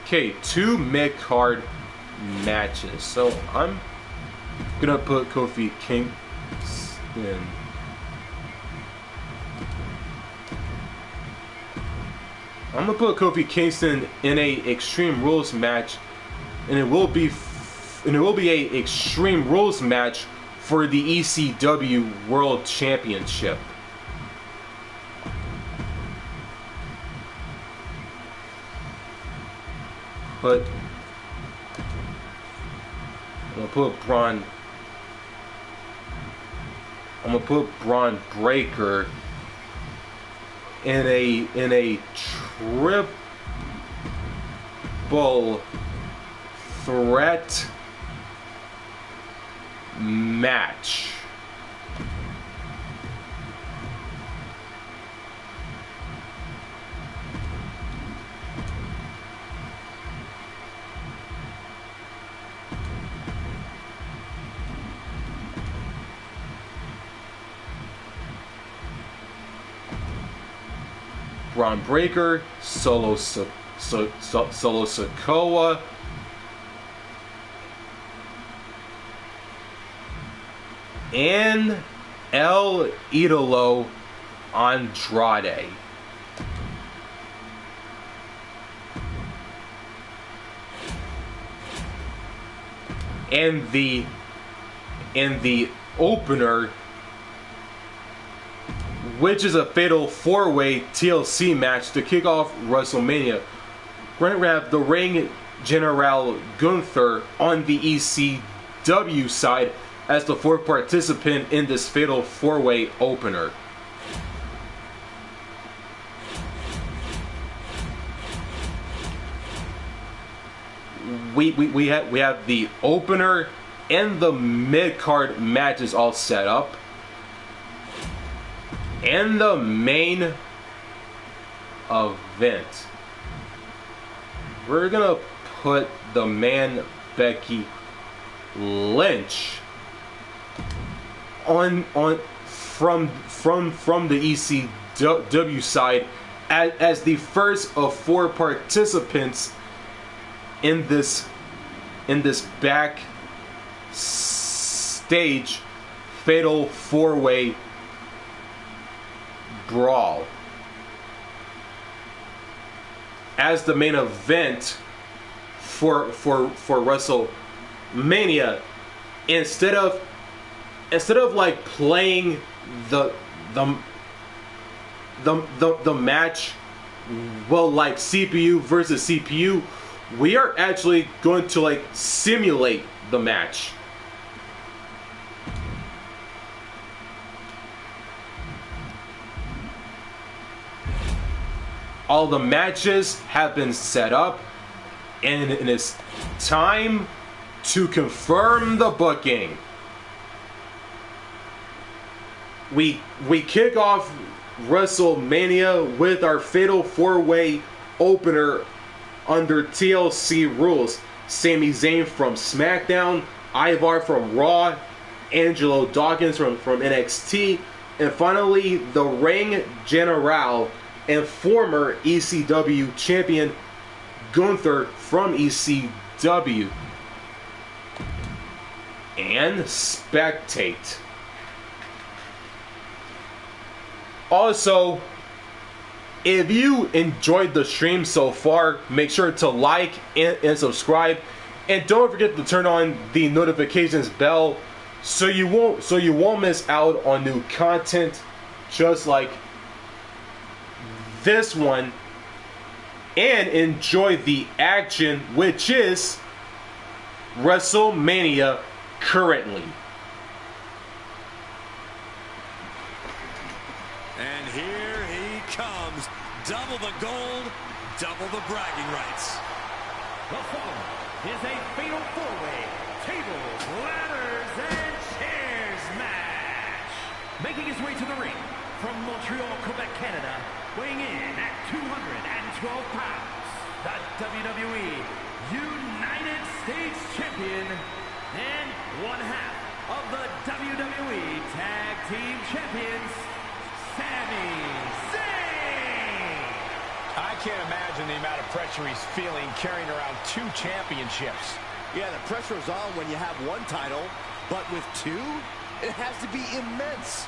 Okay, 2 mid-card matches. So I'm gonna put Kofi Kingston. I'm gonna put Kofi Kingston in a Extreme Rules match, and it will be a Extreme Rules match for the ECW World Championship. But I'm gonna put Braun Breaker in a triple threat match. Braun Breaker, Solo Sikoa, and El Idolo Andrade. And the opener, which is a fatal 4-way TLC match to kick off WrestleMania. We're going to have the Ring General Gunther on the ECW side as the 4th participant in this fatal 4-way opener. We have the opener and the mid-card matches all set up. And the main event, we're gonna put the man Becky Lynch on from the ECW side as the first of 4 participants in this backstage fatal 4-way brawl. as the main event for WrestleMania, instead of like playing the match, well, like CPU versus CPU, we are actually going to like simulate the match. All the matches have been set up, and it's time to confirm the booking. We kick off WrestleMania with our Fatal 4-Way opener under TLC rules. Sami Zayn from SmackDown, Ivar from Raw, Angelo Dawkins from NXT, and finally the Ring General and former ECW champion Gunther from ECW. And spectate. Also, if you enjoyed the stream so far, make sure to like and subscribe, and don't forget to turn on the notifications bell so you won't miss out on new content just like this one, and enjoy the action, which is WrestleMania currently. And here he comes. Double the gold, double the bragging rights. The following is a fatal 4-way tables, ladders, and chairs match. Making his way to the ring from Montreal, Quebec, Canada, weighing in at 212 pounds, the WWE United States Champion and one half of the WWE Tag Team Champions, Sami Zayn. I can't imagine the amount of pressure he's feeling carrying around 2 championships. Yeah, the pressure is on when you have 1 title, but with 2, it has to be immense.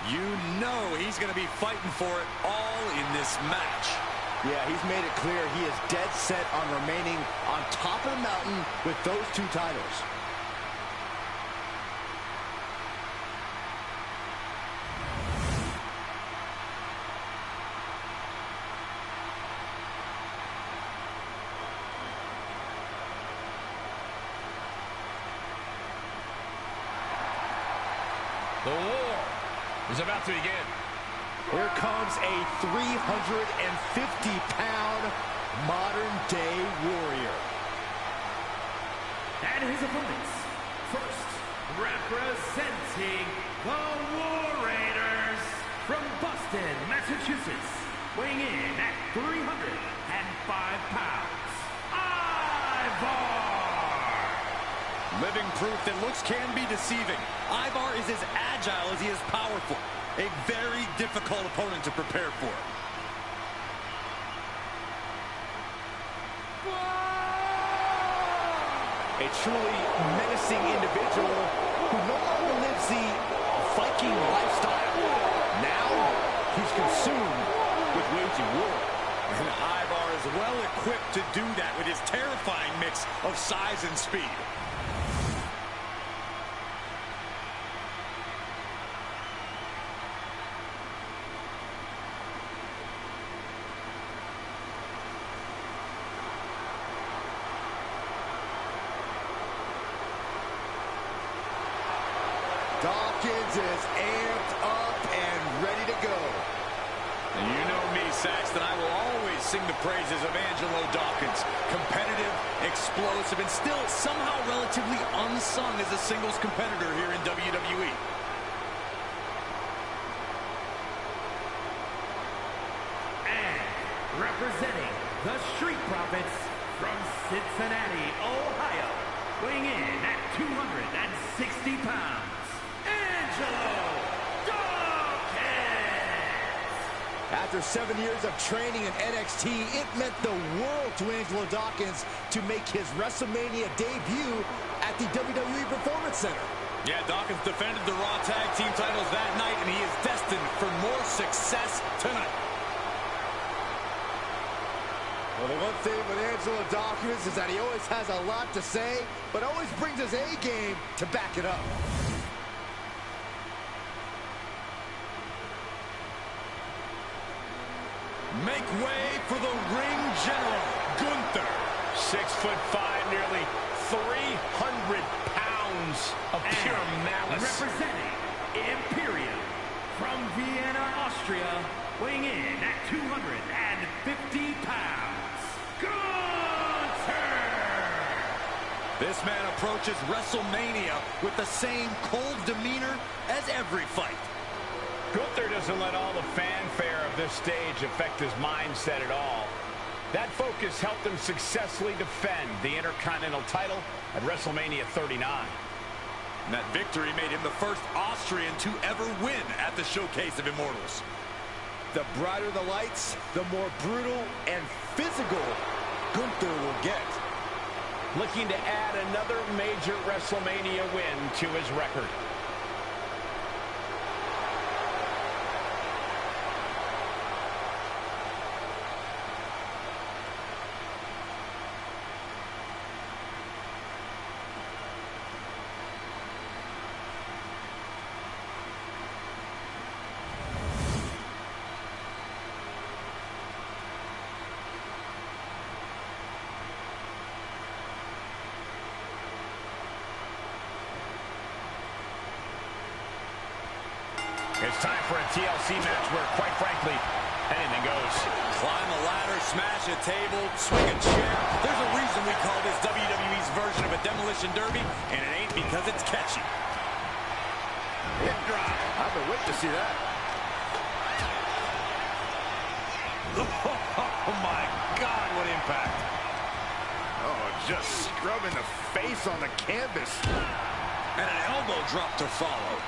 You know he's going to be fighting for it all in this match. Yeah, he's made it clear he is dead set on remaining on top of the mountain with those 2 titles. The war is about to begin. Here comes a 350-pound modern-day warrior. And his opponents, first representing the War Raiders from Boston, Massachusetts, weighing in at 305 pounds, Ivar. Living proof that looks can be deceiving. Ivar is as agile as he is powerful. A very difficult opponent to prepare for. A truly menacing individual who no longer lives the Viking lifestyle. Now, he's consumed with waging war. And Ivar is well equipped to do that with his terrifying mix of size and speed. Dawkins is amped up and ready to go. And you know me, Saxton, I will always sing the praises of Angelo Dawkins. Competitive, explosive, and still somehow relatively unsung as a singles competitor here in WWE. And representing the Street Profits from Cincinnati, Ohio, weighing in at 260 pounds, Angelo Dawkins. After 7 years of training in NXT, it meant the world to Angelo Dawkins to make his WrestleMania debut at the WWE Performance Center. Yeah, Dawkins defended the Raw Tag Team titles that night, and he is destined for more success tonight. Well, the one thing with Angelo Dawkins is that he always has a lot to say, but always brings his A game to back it up. Make way for the ring general, Gunther. 6'5", nearly 300 pounds of pure malice. Representing Imperium from Vienna, Austria, weighing in at 250 pounds, Gunther! This man approaches WrestleMania with the same cold demeanor as every fight. Gunther doesn't let all the fanfare of this stage affect his mindset at all. That focus helped him successfully defend the Intercontinental title at WrestleMania 39. And that victory made him the first Austrian to ever win at the Showcase of Immortals. The brighter the lights, the more brutal and physical Gunther will get. Looking to add another major WrestleMania win to his record. It's time for a TLC match where, quite frankly, anything goes. Climb a ladder, smash a table, swing a chair. There's a reason we call this WWE's version of a demolition derby, and it ain't because it's catchy. Hip drop. I've been waiting to see that. Oh my God, what impact. Oh, just scrubbing the face on the canvas. And an elbow drop to follow.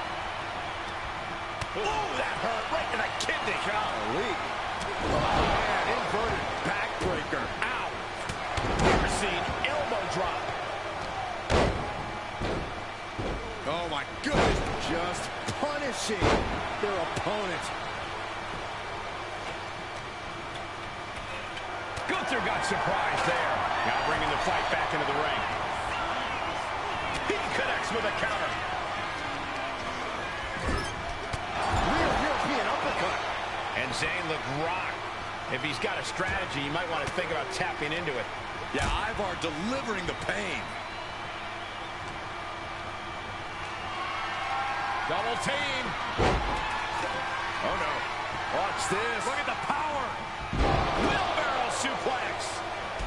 Oh, that hurt right to the kidney. Golly. Oh, man, inverted backbreaker. Ow! Never seen elbow drop. Oh my goodness. Just punishing their opponent. Gunther got surprised there. Now bringing the fight back into the ring. He connects with a counter. Real European uppercut. And Zayn looked rocked. If he's got a strategy, you might want to think about tapping into it. Yeah, Ivar delivering the pain. Double team. Oh, no. Watch this. Look at the power. Wheelbarrow suplex.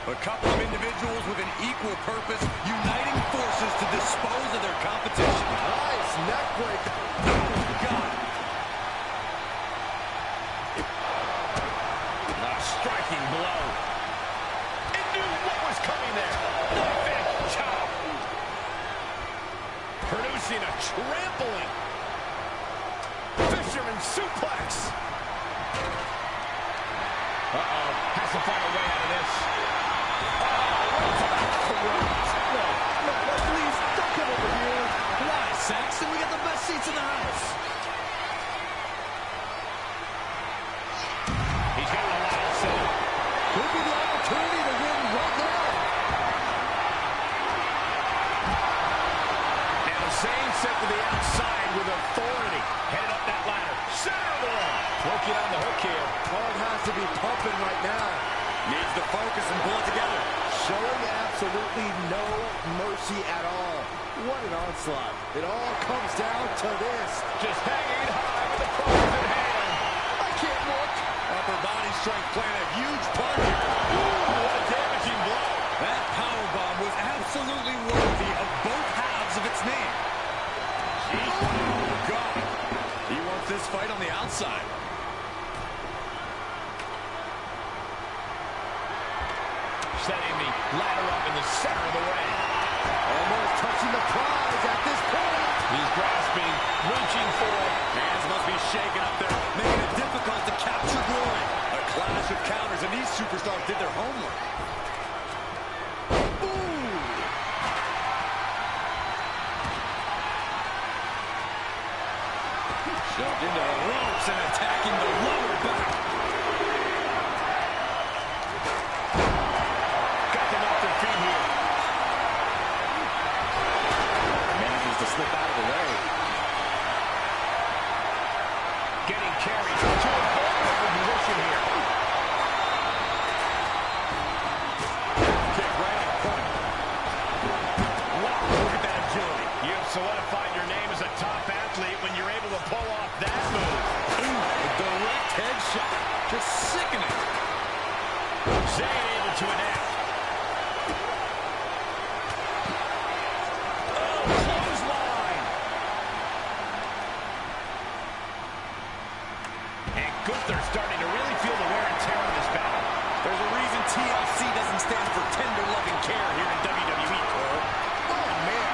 A couple of individuals with an equal purpose, uniting forces to dispose of their competition. Nice neck break. Oh, God. A striking blow. It knew what was coming there. Knife edge chop. Producing a trampling. Fisherman suplex. Uh-oh. Has to find a way out of this. No, please, don't come over here. Why, Saxton? We got the best seats in the house. He's got a lot to say. Could be the opportunity to win right now. Now Zayn sent to the outside with authority. Headed up that ladder. Centerboard. Working on the hook here. Heart has to be pumping right now. Needs to focus and pull it together. Showing absolutely no mercy at all. What an onslaught. It all comes down to this. Just hanging high with the cards in hand. I can't look. Upper body strength playing a huge part here. Ooh, what a damaging blow. That powerbomb was absolutely worthy of both halves of its name. Oh, God. He wants this fight on the outside. Setting the ladder up in the center of the ring. Almost touching the prize at this point. He's grasping, reaching for it. Hands must be shaking up there, making it difficult to capture glory. Shoved into the ropes and attacking the lower back. Got them off their feet here. Manages to slip out of the way. Getting carried to a vulnerable position here. Kick right on point. Wow, look at that agility. You have solidified your name as a top athlete when you're able to pull off that move. Ooh, a direct headshot. Just sickening. Zayn able to enact. Oh, clothesline. And Gunther starting to really feel the wear and tear on this battle. There's a reason TLC doesn't stand for tender loving care here in WWE, Cole. Oh, man.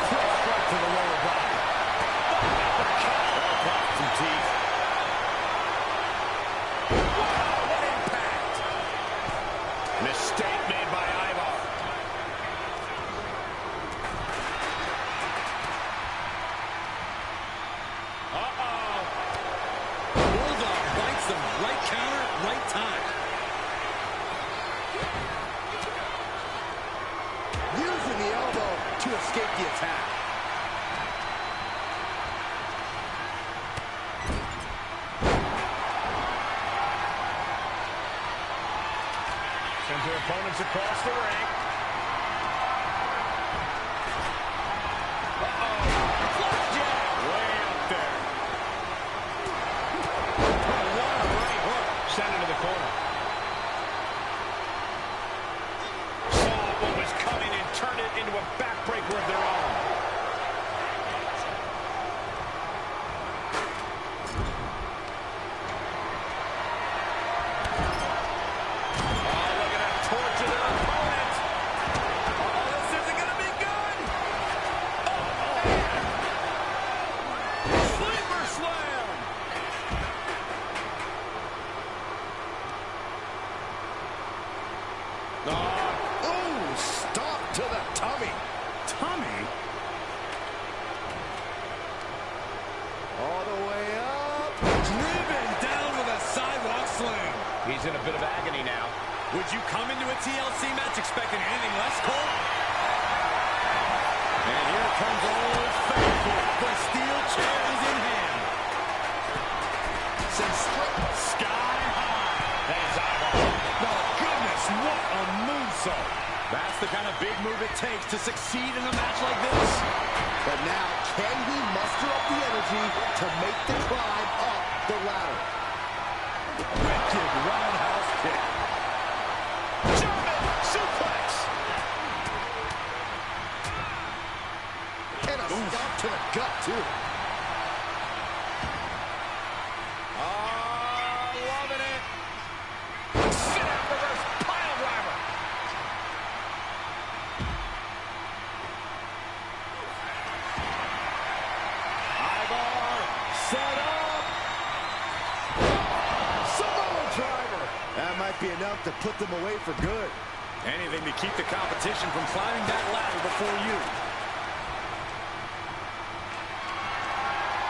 Quick strike to the lower body. Lost some teeth. Wow, what impact. Mistake made by Ivar. Uh-oh. Bulldog bites them. Right counter, right time. Using the elbow to escape the attack. Sends their opponents across the ring. Flapjack. Way up there. What a right hook. Sent into the corner. Saw what was coming and turned it into a backbreaker of their own. Oh, look at that torture their opponent. Oh, this isn't going to be good. Oh, man. Sleeper slam. Ooh, stop to the tummy. Tommy. All the way up. Driven down with a sidewalk slam. He's in a bit of agony now. Would you come into a TLC match expecting anything less, Cole? And here comes Old Faithful. The steel chair is in hand. Send straight Sky high. That is Ivar. Oh, goodness, what a moonsault. That's the kind of big move it takes to succeed in a match like this. But now, can he muster up the energy to make the climb up the ladder? Wicked roundhouse kick. German suplex. And a stop to the gut, too. Loving it. Sit out reverse pile driver. Ivar set up. Samoa driver. That might be enough to put them away for good. Anything to keep the competition from climbing that ladder before you.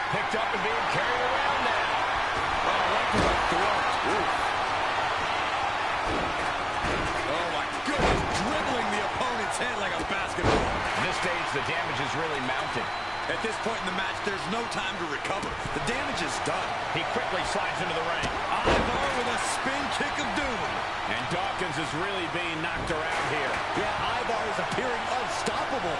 Picked up and being carried around now. Oh, right to the throat. Ooh. Oh, my goodness. Dribbling the opponent's head like a basketball. At this stage, the damage is really mounted. At this point in the match, there's no time to recover. The damage is done. He quickly slides into the ring. Ivar with a spin kick of doom. And Dawkins is really being knocked around here. Yeah, Ivar is appearing unstoppable.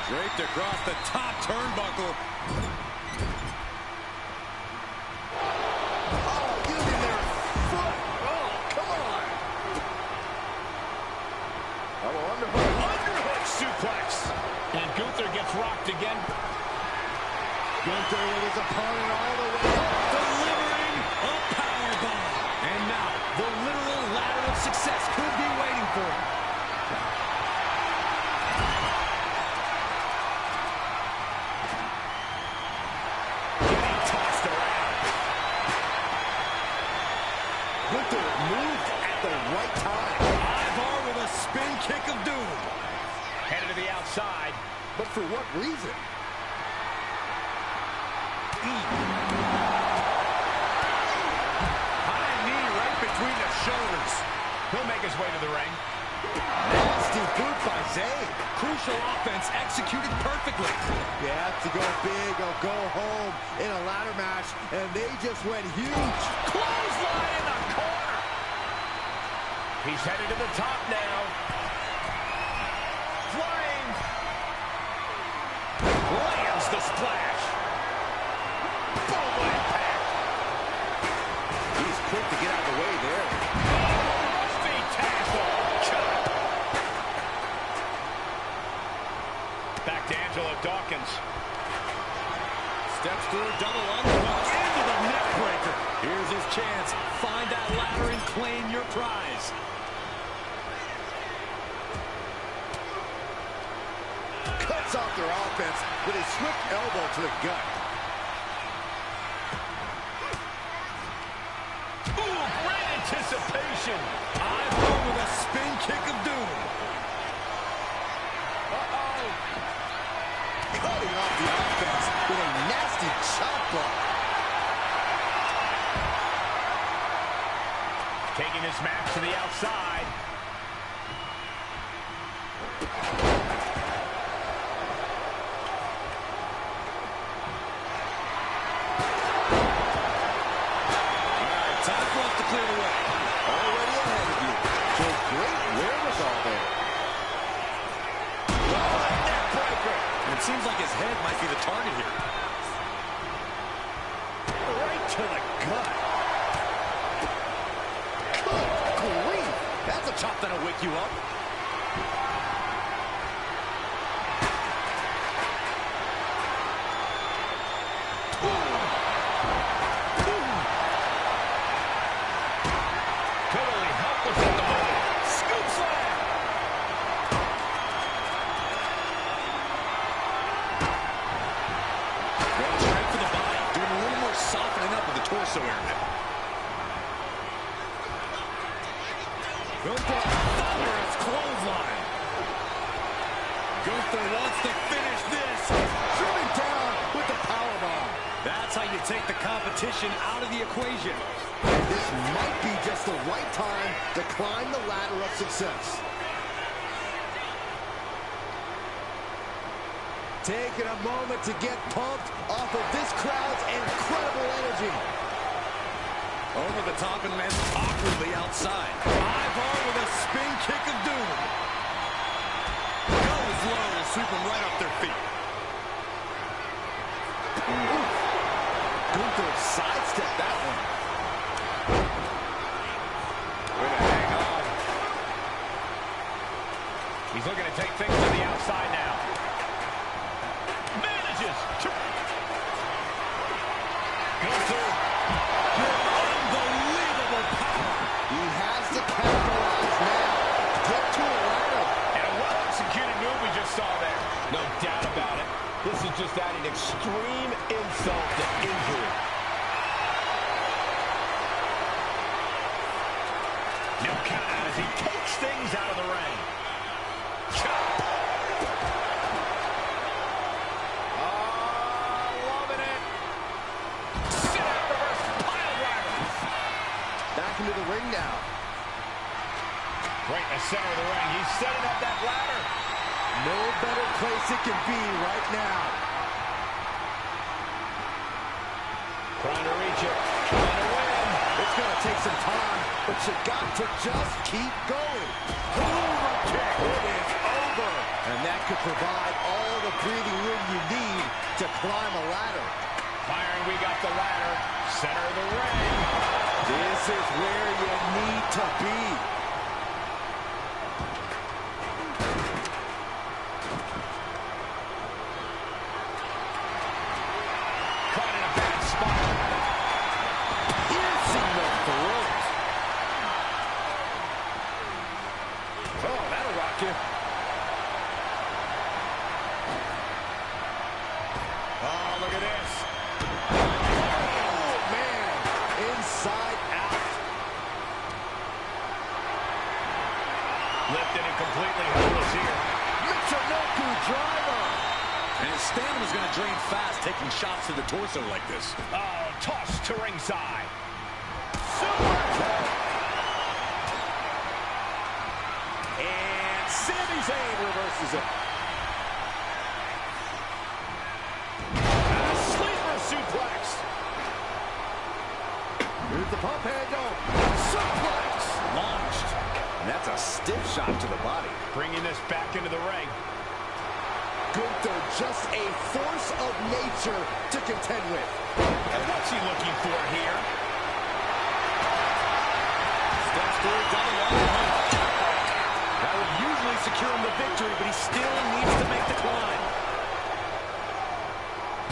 Draped across the top turnbuckle. Oh, using their foot. Oh, come on. Oh, Underhook suplex. And Gunther gets rocked again. Gunther with his opponent all the way up. Delivering a powerbomb. And now, the literal ladder of success could be waiting for him. Getting tossed around. Gunther moved at the right time. outside. But for what reason? High knee right between the shoulders. He'll make his way to the ring. Nasty boot by Zayn. Crucial offense executed perfectly. You have to go big or go home in a ladder match, and they just went huge. Clothesline in the corner. He's headed to the top now. Flying. Lands the splash. Boom impact. He's quick to get out of the way there. Feet tackle. Chop. Back to Angelo Dawkins. Steps through, double underhook into the neck breaker. Here's his chance. Find that ladder and claim your prize. Cuts off their offense with a swift elbow to the gut. Ooh, great anticipation. Eyeball with a spin kick of doom. Cutting off the offense with a nasty chop block. Taking this match to the outside. Time for us to clear the way. Already ahead of you. So great wherewithal there. Neck breaker. And it seems like his head might be the target here. Right to the gut. Good grief. That's a chop that'll wake you up. Totally helpless at the moment. Scoop slam. Going straight for the body. Doing a little more softening up of the torso area. Gunther, thunderous clothesline. Gunther wants to finish this. Driven down with the powerbomb. That's how you take the competition out of the equation. This might be just the right time to climb the ladder of success. Taking a moment to get pumped off of this crowd's incredible energy. Over the top and lands awkwardly outside. Eyeball with a spin kick of doom. Goes low to sweep them right off their feet. Gunther sidestepped that one. Way to hang on. He's looking to take things to the outside now. Manages to... Gunther. Unbelievable power. He has to capitalize now. Get to a ladder. And a well-executed move we just saw there. No doubt about it. This is just adding extreme insult to injury. No count out as he takes things out of the ring. Chop. Loving it. Sit out reverse pile driver. Back into the ring now. Right in the center of the ring. He's setting up that ladder. No better place it can be right now. Trying to reach it. Trying to win. It's going to take some time, but you got to just keep going. Hoover kick. It is over. And that could provide all the breathing room you need to climb a ladder. Byron, we got the ladder. Center of the ring. This is where you need to be. Caught in a bad spot. Piercing the throat. Oh, that'll rock you. Oh, look at this. Oh, man. Inside out. Lifted and completely helpless here. Michinoku driver. And his stamina's going to drain fast, taking shots to the torso like this. Oh, toss to ringside. Super kick. And Sami Zayn reverses it. A sleeper suplex. Here's the pump handle. Suplex. Launched. And that's a stiff shot to the body. Bringing this back into the ring. Gunther, just a force of nature to contend with. And what's he looking for here? Steps through, down the line. That would usually secure him the victory, but he still needs to make the climb.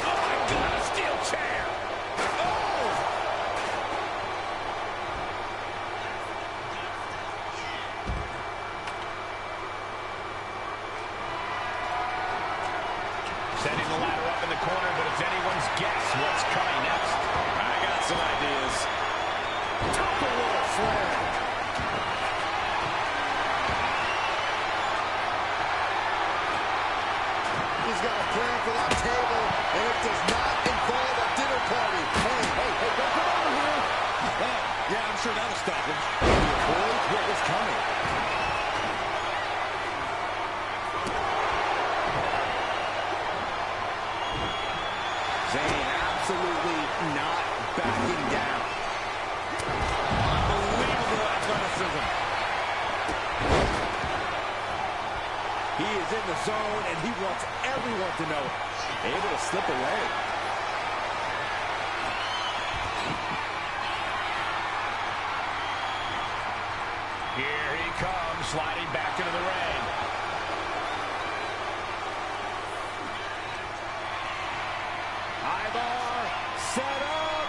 Oh my God, a steel chair! Oh! Setting the ladder up in the corner, but it's anyone's guess what's coming next. I got some ideas. Top of the roll slam. He's got a plan for that table, and it does not involve a dinner party. Hey, don't come over here. Oh, yeah, I'm sure that'll stop him. Avoid what was coming. Zayn absolutely not backing down. Unbelievable athleticism. He is in the zone, and he wants everyone to know it. Able to slip away. Here he comes, sliding back into the ring. Ivar, set up.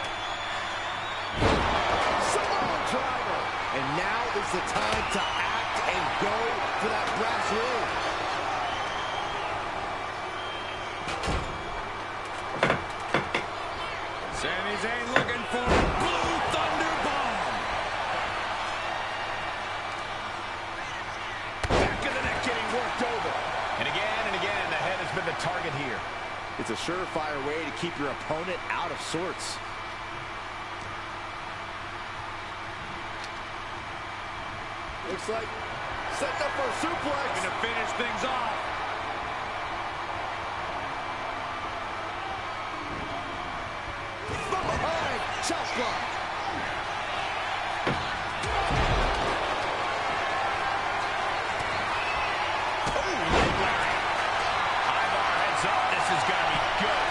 Samoan driver. And now is the time to act and go for that brass ring. Sami Zayn looking for Blue Thunder Bomb. Back of the neck getting worked over. And again, the head has been the target here. It's a surefire way to keep your opponent out of sorts. Looks like setting up for a suplex. Going to finish things off. From behind, chop block. Ivar heads up. This is going to be good.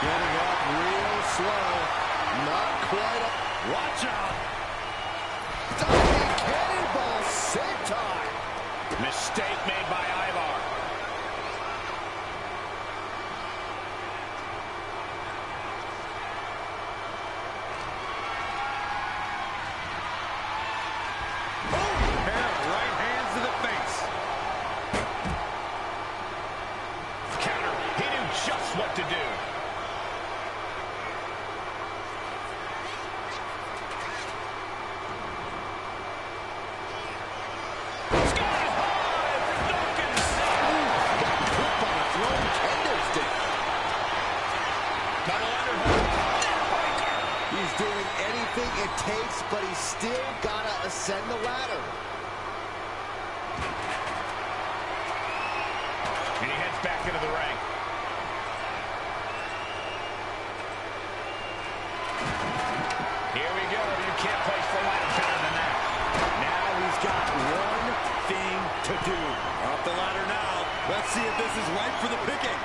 Getting up real slow. Not quite up. Watch out. Diving cannonball, same time. Mistake made by Ivar. Pair of right hands to the face. Counter. He knew just what to do. Sky high for Dawkins. Hook on a thrown candlestick. Double underhook. Neckbreaker. He's doing anything it takes, but he's still gotta ascend the ladder. And he heads back into the ring. Here we go. You can't place the ladder better than that. Now he's got one thing to do. Off the ladder now. Let's see if this is ripe for the picking.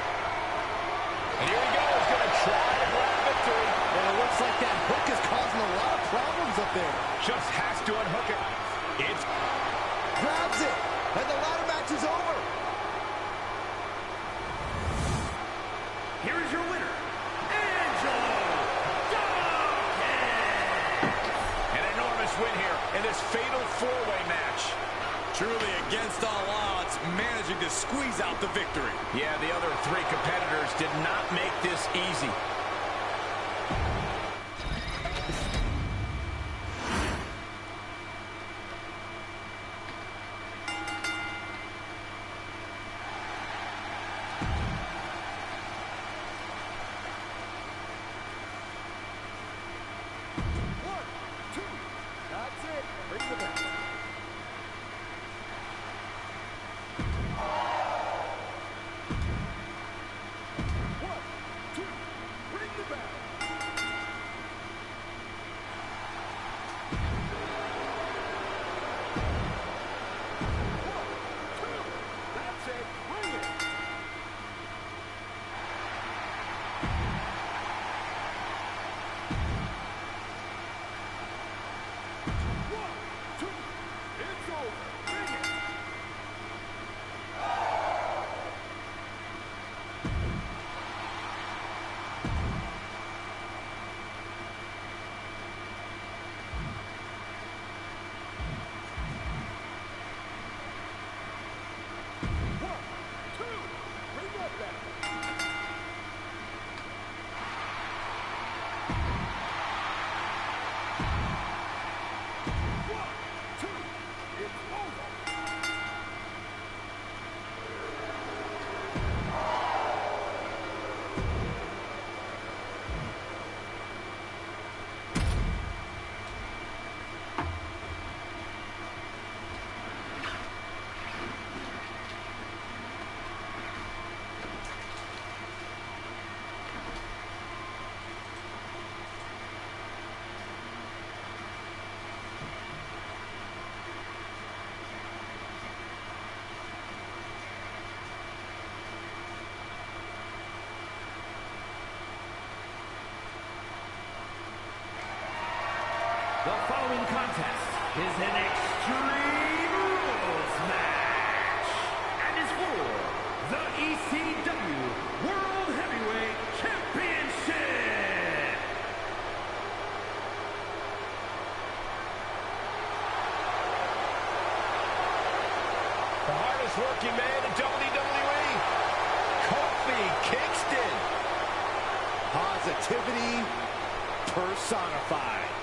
And here we go. He's going to try to grab victory. And it looks like that hook is causing a lot of problems up there. Just has to unhook it. It's Grabs it, and the ladder match is over. Here is your winner, Angelo Dawkins. an enormous win here in this fatal four-way match. Truly against all odds, managing to squeeze out the victory. Yeah, the other three competitors did not make this easy. The following contest is an Extreme Rules match and is for the ECW World Heavyweight Championship. The hardest working man in WWE, Kofi Kingston. Positivity personified.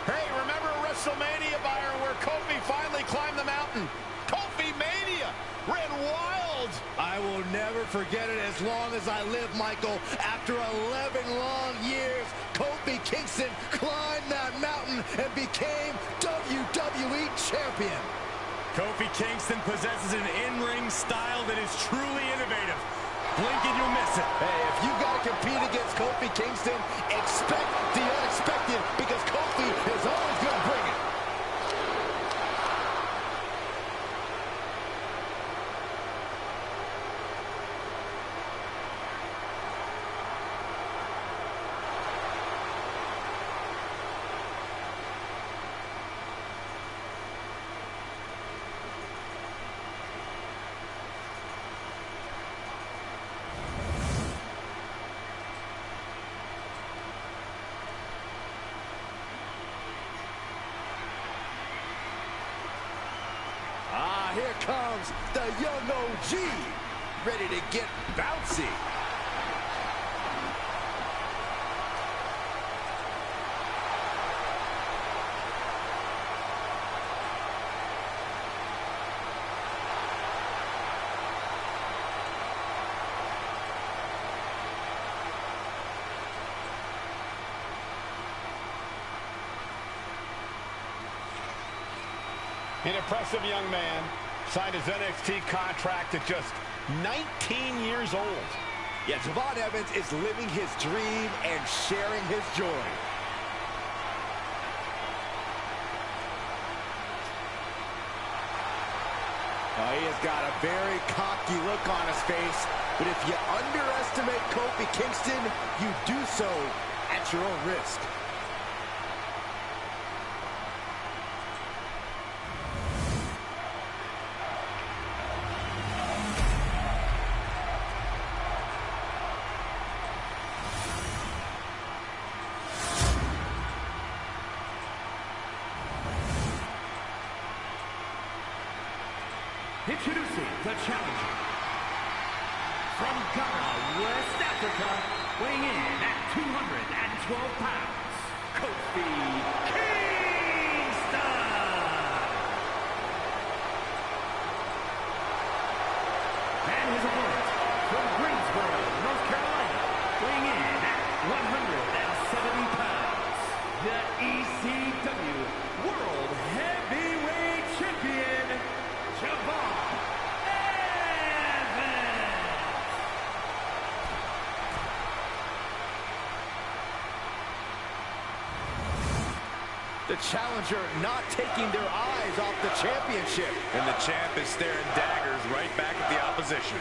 Hey, remember WrestleMania, Byron, where Kofi finally climbed the mountain? Kofi Mania ran wild. I will never forget it as long as I live, Michael. After 11 long years, Kofi Kingston climbed that mountain and became WWE Champion. Kofi Kingston possesses an in-ring style that is truly innovative. Blink and you'll miss it. Hey, if you got to compete against Kofi Kingston, expect the unexpected, because Kofi is always going to bring it. Here comes the young OG, ready to get bouncy. An impressive young man. Signed his NXT contract at just 19 years old. Yeah, Javon Evans is living his dream and sharing his joy. Oh, he has got a very cocky look on his face, but if you underestimate Kofi Kingston, you do so at your own risk. Introducing the challenger from Ghana, West Africa, weighing in at 212 pounds, Kofi Kingston. And his opponent from Greensboro, North Carolina, weighing in at 170 pounds, the ECW World Heavyweight Champion, Javon Evans. The challenger not taking their eyes off the championship. And the champ is staring daggers right back at the opposition.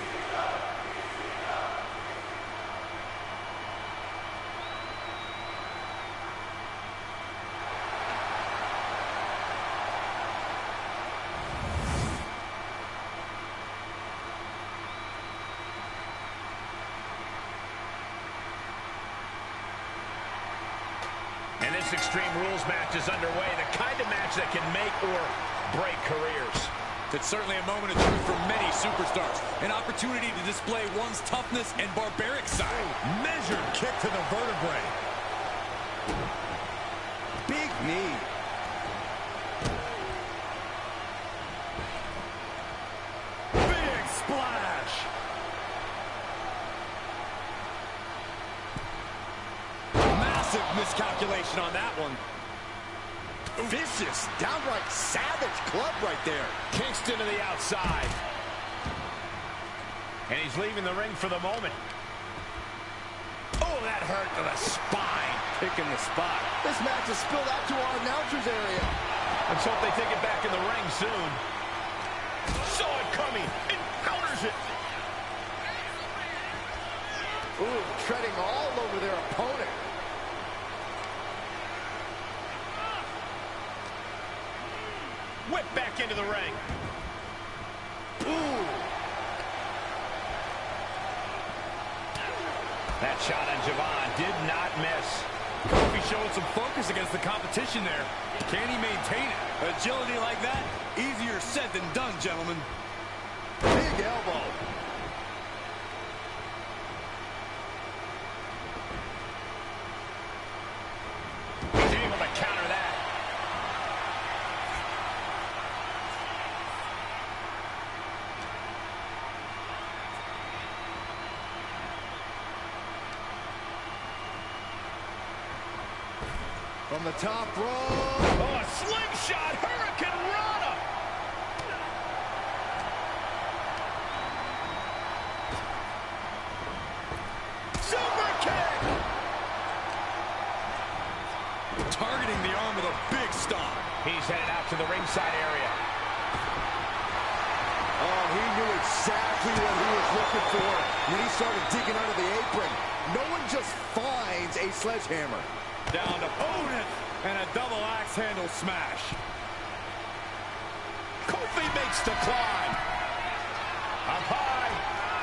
This Extreme Rules match is underway, the kind of match that can make or break careers. It's certainly a moment of truth for many superstars. An opportunity to display one's toughness and barbaric side. Measured kick to the vertebrae. Big knee. Big splash. Massive miscalculation on that one. Vicious, downright savage club right there. Kingston to the outside. And he's leaving the ring for the moment. Oh, that hurt to the spine. Picking the spot. This match has spilled out to our announcer's area. Let's hope they take it back in the ring soon. Saw it coming. And counters it. Ooh, treading all over their opponent. Whip back into the ring. Ooh. That shot on Javon did not miss. Kofi showing some focus against the competition there. Can he maintain it? Agility like that? Easier said than done, gentlemen. Big elbow. He's able to counter that. From the top rope. Oh, a slingshot Hurricane Rana. Super kick. Targeting the arm with a big stomp. He's headed out to the ringside area. Oh, he knew exactly what he was looking for when he started digging under the apron. No one just finds a sledgehammer. Down to opponent and a double axe handle smash. Kofi makes the climb. Up high.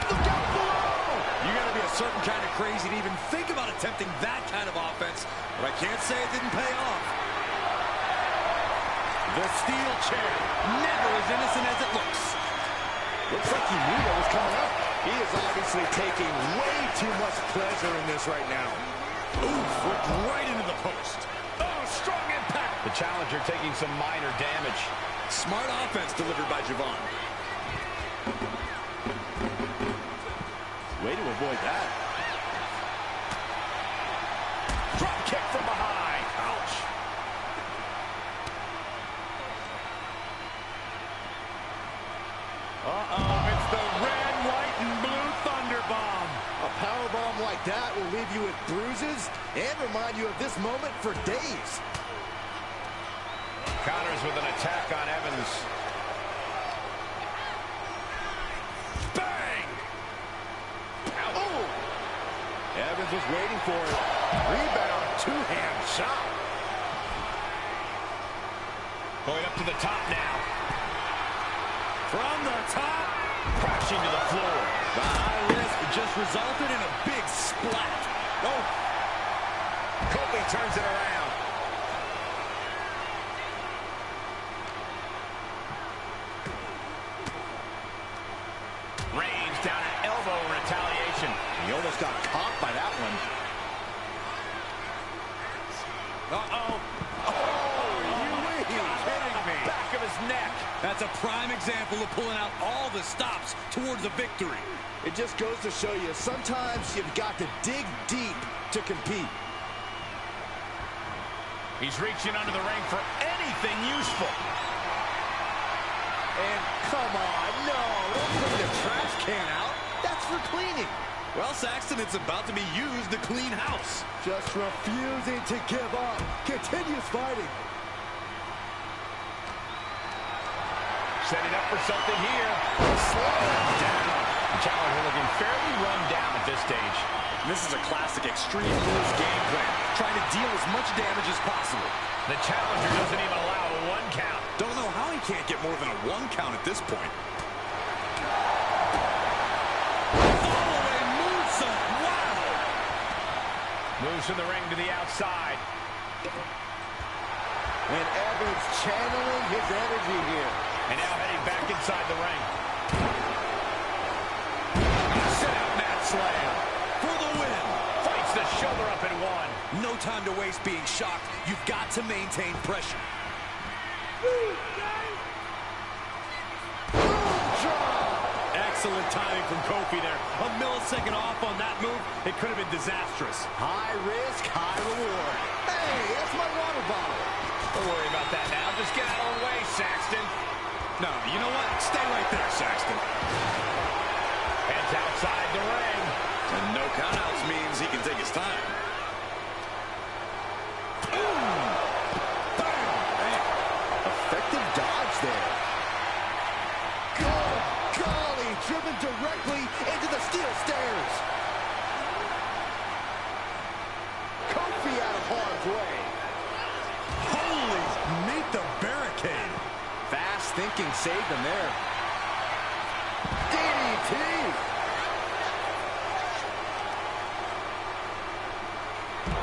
Look out below! You gotta be a certain kind of crazy to even think about attempting that kind of offense, but I can't say it didn't pay off. The steel chair, never as innocent as it looks. Looks like he knew what was coming up. He is obviously taking way too much pleasure in this right now. Ooh, flipped right into the post. Oh, strong impact. The challenger taking some minor damage. Smart offense delivered by Javon. Way to avoid that. Drop kick from behind. Ouch. Uh-oh, it's the red, white, and blue Thunderbomb. A powerbomb like that will leave you with bruises and remind you of this moment for days. Counters with an attack on Evans. Bang! Oh! Evans was waiting for it. Rebound, two-hand shot. Going up to the top now. From the top. Crashing to the floor. The high risk just resulted in a big splat. Oh! Kofi turns it around. Reigns down an elbow in retaliation. He almost got caught by that one. Uh-oh. You kidding me? Back of his neck. That's a prime example of pulling out all the stops towards a victory. It just goes to show you, sometimes you've got to dig deep to compete. He's reaching under the ring for anything useful. And come on, no, don't bring the trash can out. That's for cleaning. Well, Saxton, it's about to be used to clean house. Just refusing to give up. Continues fighting. Setting up for something here. Slowing down. The challenger looking fairly run down at this stage. This is a classic Extreme Rules game plan, trying to deal as much damage as possible. The challenger doesn't even allow a one count. Don't know how he can't get more than a one count at this point. Moves from the ring to the outside. And Evans channeling his energy here. And now heading back inside the ring. Set out mat slam. For the win. Fights the shoulder up and one. No time to waste being shocked. You've got to maintain pressure. Excellent timing from Kofi there. A millisecond off on that move. It could have been disastrous. High risk, high reward. Hey, that's my water bottle. Don't worry about that now. Just get out of the way, Saxton. No, you know what? Stay right there, Saxton. Heads outside the ring. And no countouts means he can take his time. Effective dodge there. Good golly, driven directly into the steel stairs. Kofi out of harm's way. Holy, meet the barricade. Fast thinking saved him there. DDT.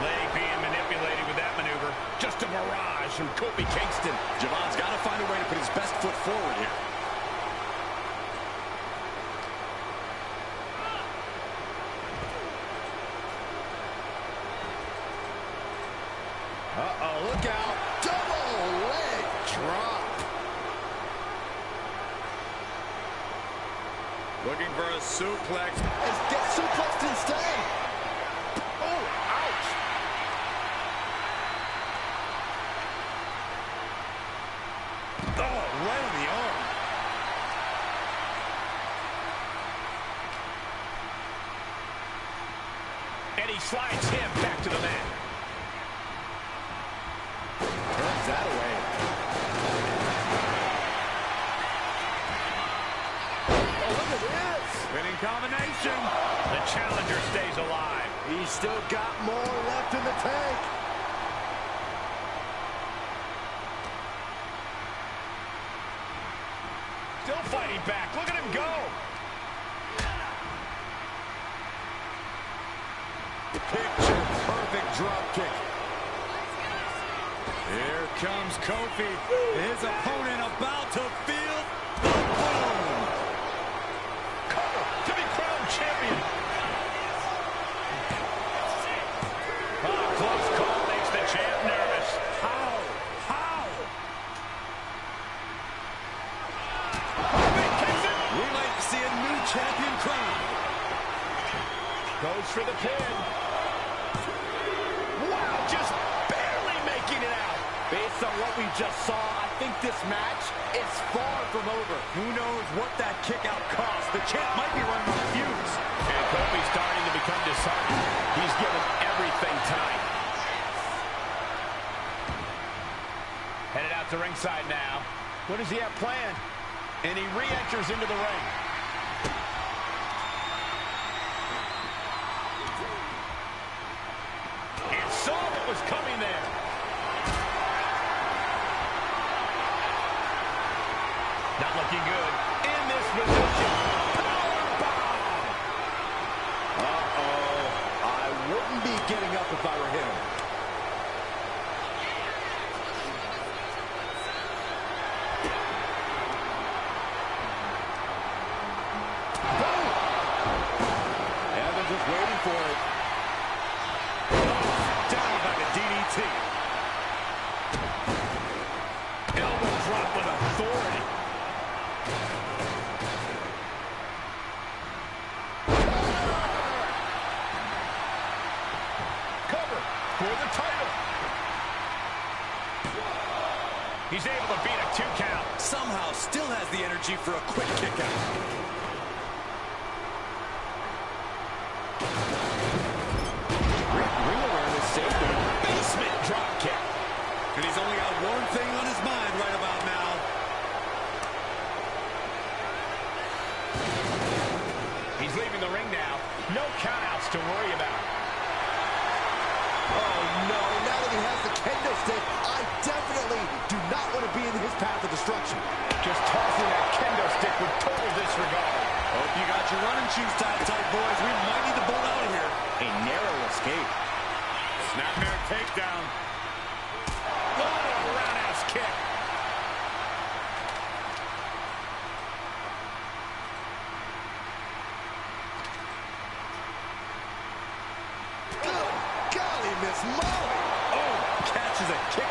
Leg being manipulated with that maneuver. Just a mirage from Kofi Kingston. Javon's got to find a way to put his best foot forward here. Uh-oh, look out. Double leg drop. Looking for a suplex. Get suplexed instead. Oh, ouch. Oh, right on the arm. And he slides him back to the mat. Turns that away. Oh, look at this. Winning combination. The challenger stays alive. He's still got more left in the tank. Still fighting back. Look at him go. Picture perfect drop kick. Here comes Kofi. His opponent about to feel the boom. Cover to be crowned champion. Oh, close call makes the champ nervous. How? Big Kingston We might see a new champion crown. goes for the pin. Wow, just barely making it out. Based on what we just saw, I think this match is far from over. Who knows what that kick out cost? The champ might be running on fumes. And Kofi's starting to become disheartened. He's given everything time. Headed out to ringside now. What does he have planned? And he re-enters into the ring. And saw what was coming there. Not looking good in this position. Powerbomb! Uh-oh. I wouldn't be getting up if I were him. Boom! Evans is waiting for it. Down by the DDT. Elbow drop with authority. Cover for the title. He's able to beat a 2 count. Somehow still has the energy for a quick kick out. Ring awareness saved him. Basement drop kick. And he's only got one thing on his mind right about now. He's leaving the ring now. No countouts to worry about. Oh, no. Now that he has the kendo stick, I definitely do not want to be in his path of destruction. Just tossing that kendo stick with total disregard. Hope you got your running shoes tied tight, boys. We might need to bolt out of here. A narrow escape. Snapmare takedown.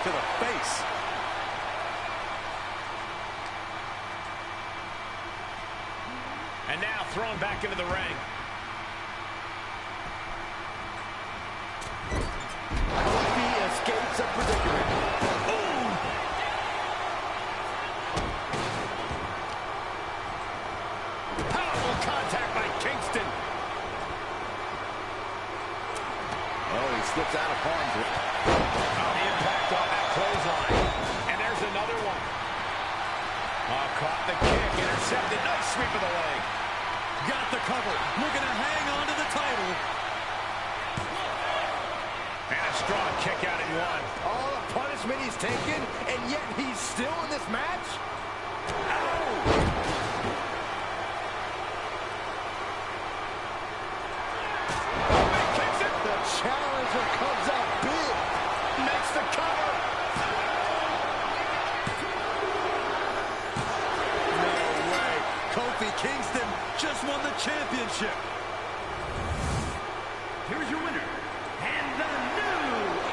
to the face. And now thrown back into the ring. Kofi escapes a predicament. Boom! Powerful contact by Kingston. Oh, he slips out of harm's way. Oh, the impact on that clothesline. And there's another one. Oh, caught the kick, intercepted. Nice sweep of the leg. Got the cover. Looking to hang on to the title. And a strong kick out in one. All the punishment he's taken, and yet he's still in this match? The challenger comes out big. Makes the cover. No way. Kofi Kingston just won the championship. Here's your winner, and the new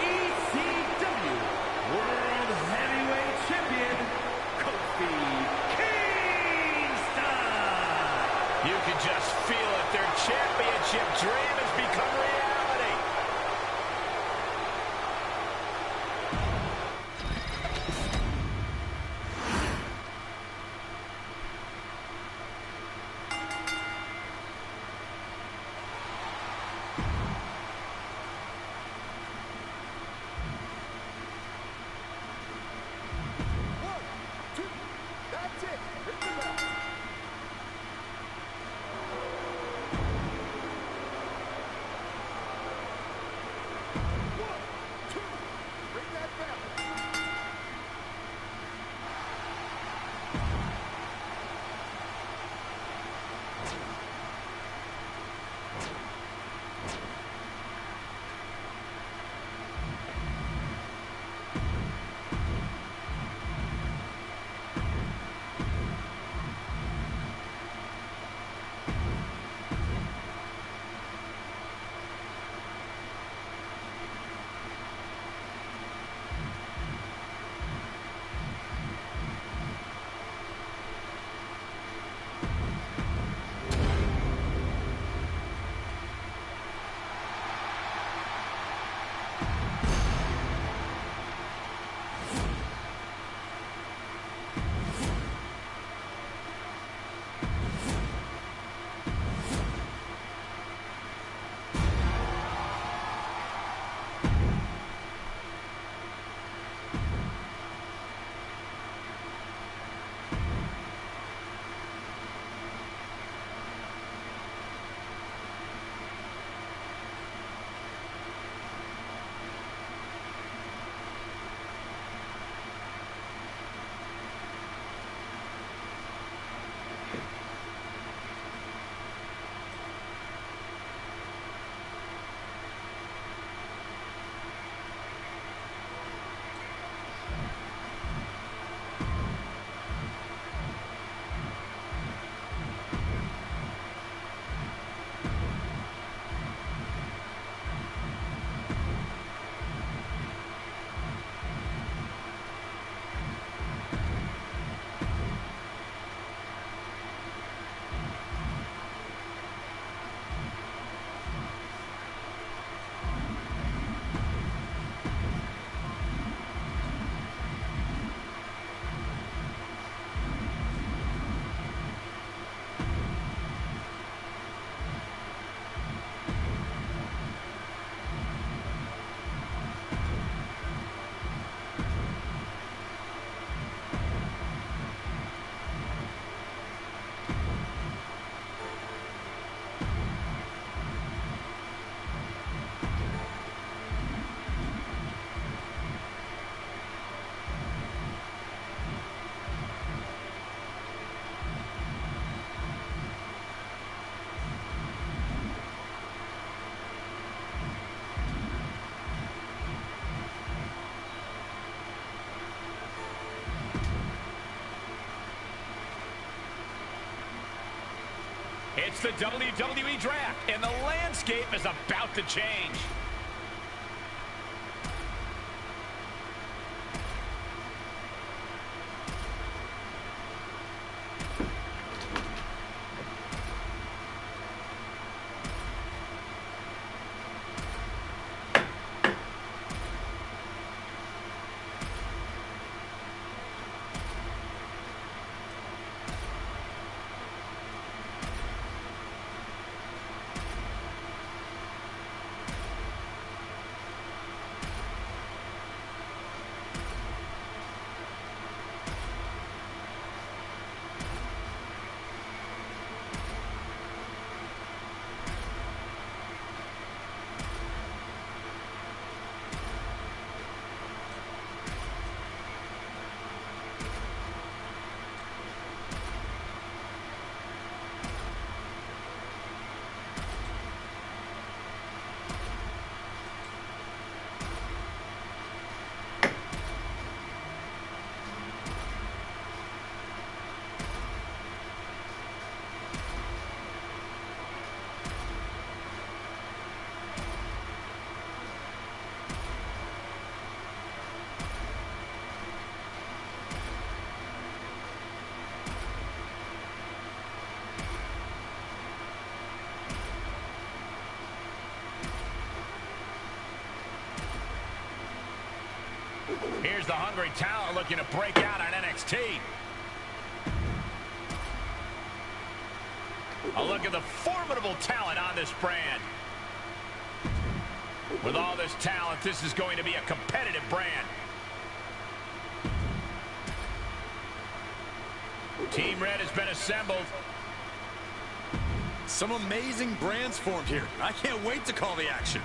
ECW World Heavyweight Champion, Kofi Kingston. You can just feel it. Their championship dream has become reality. That's it. Hit the bell. Ring that bell. It's the WWE Draft, and the landscape is about to change. Here's the hungry talent looking to break out on NXT. A look at the formidable talent on this brand. With all this talent, this is going to be a competitive brand. Team Red has been assembled. Some amazing brands formed here. I can't wait to call the action.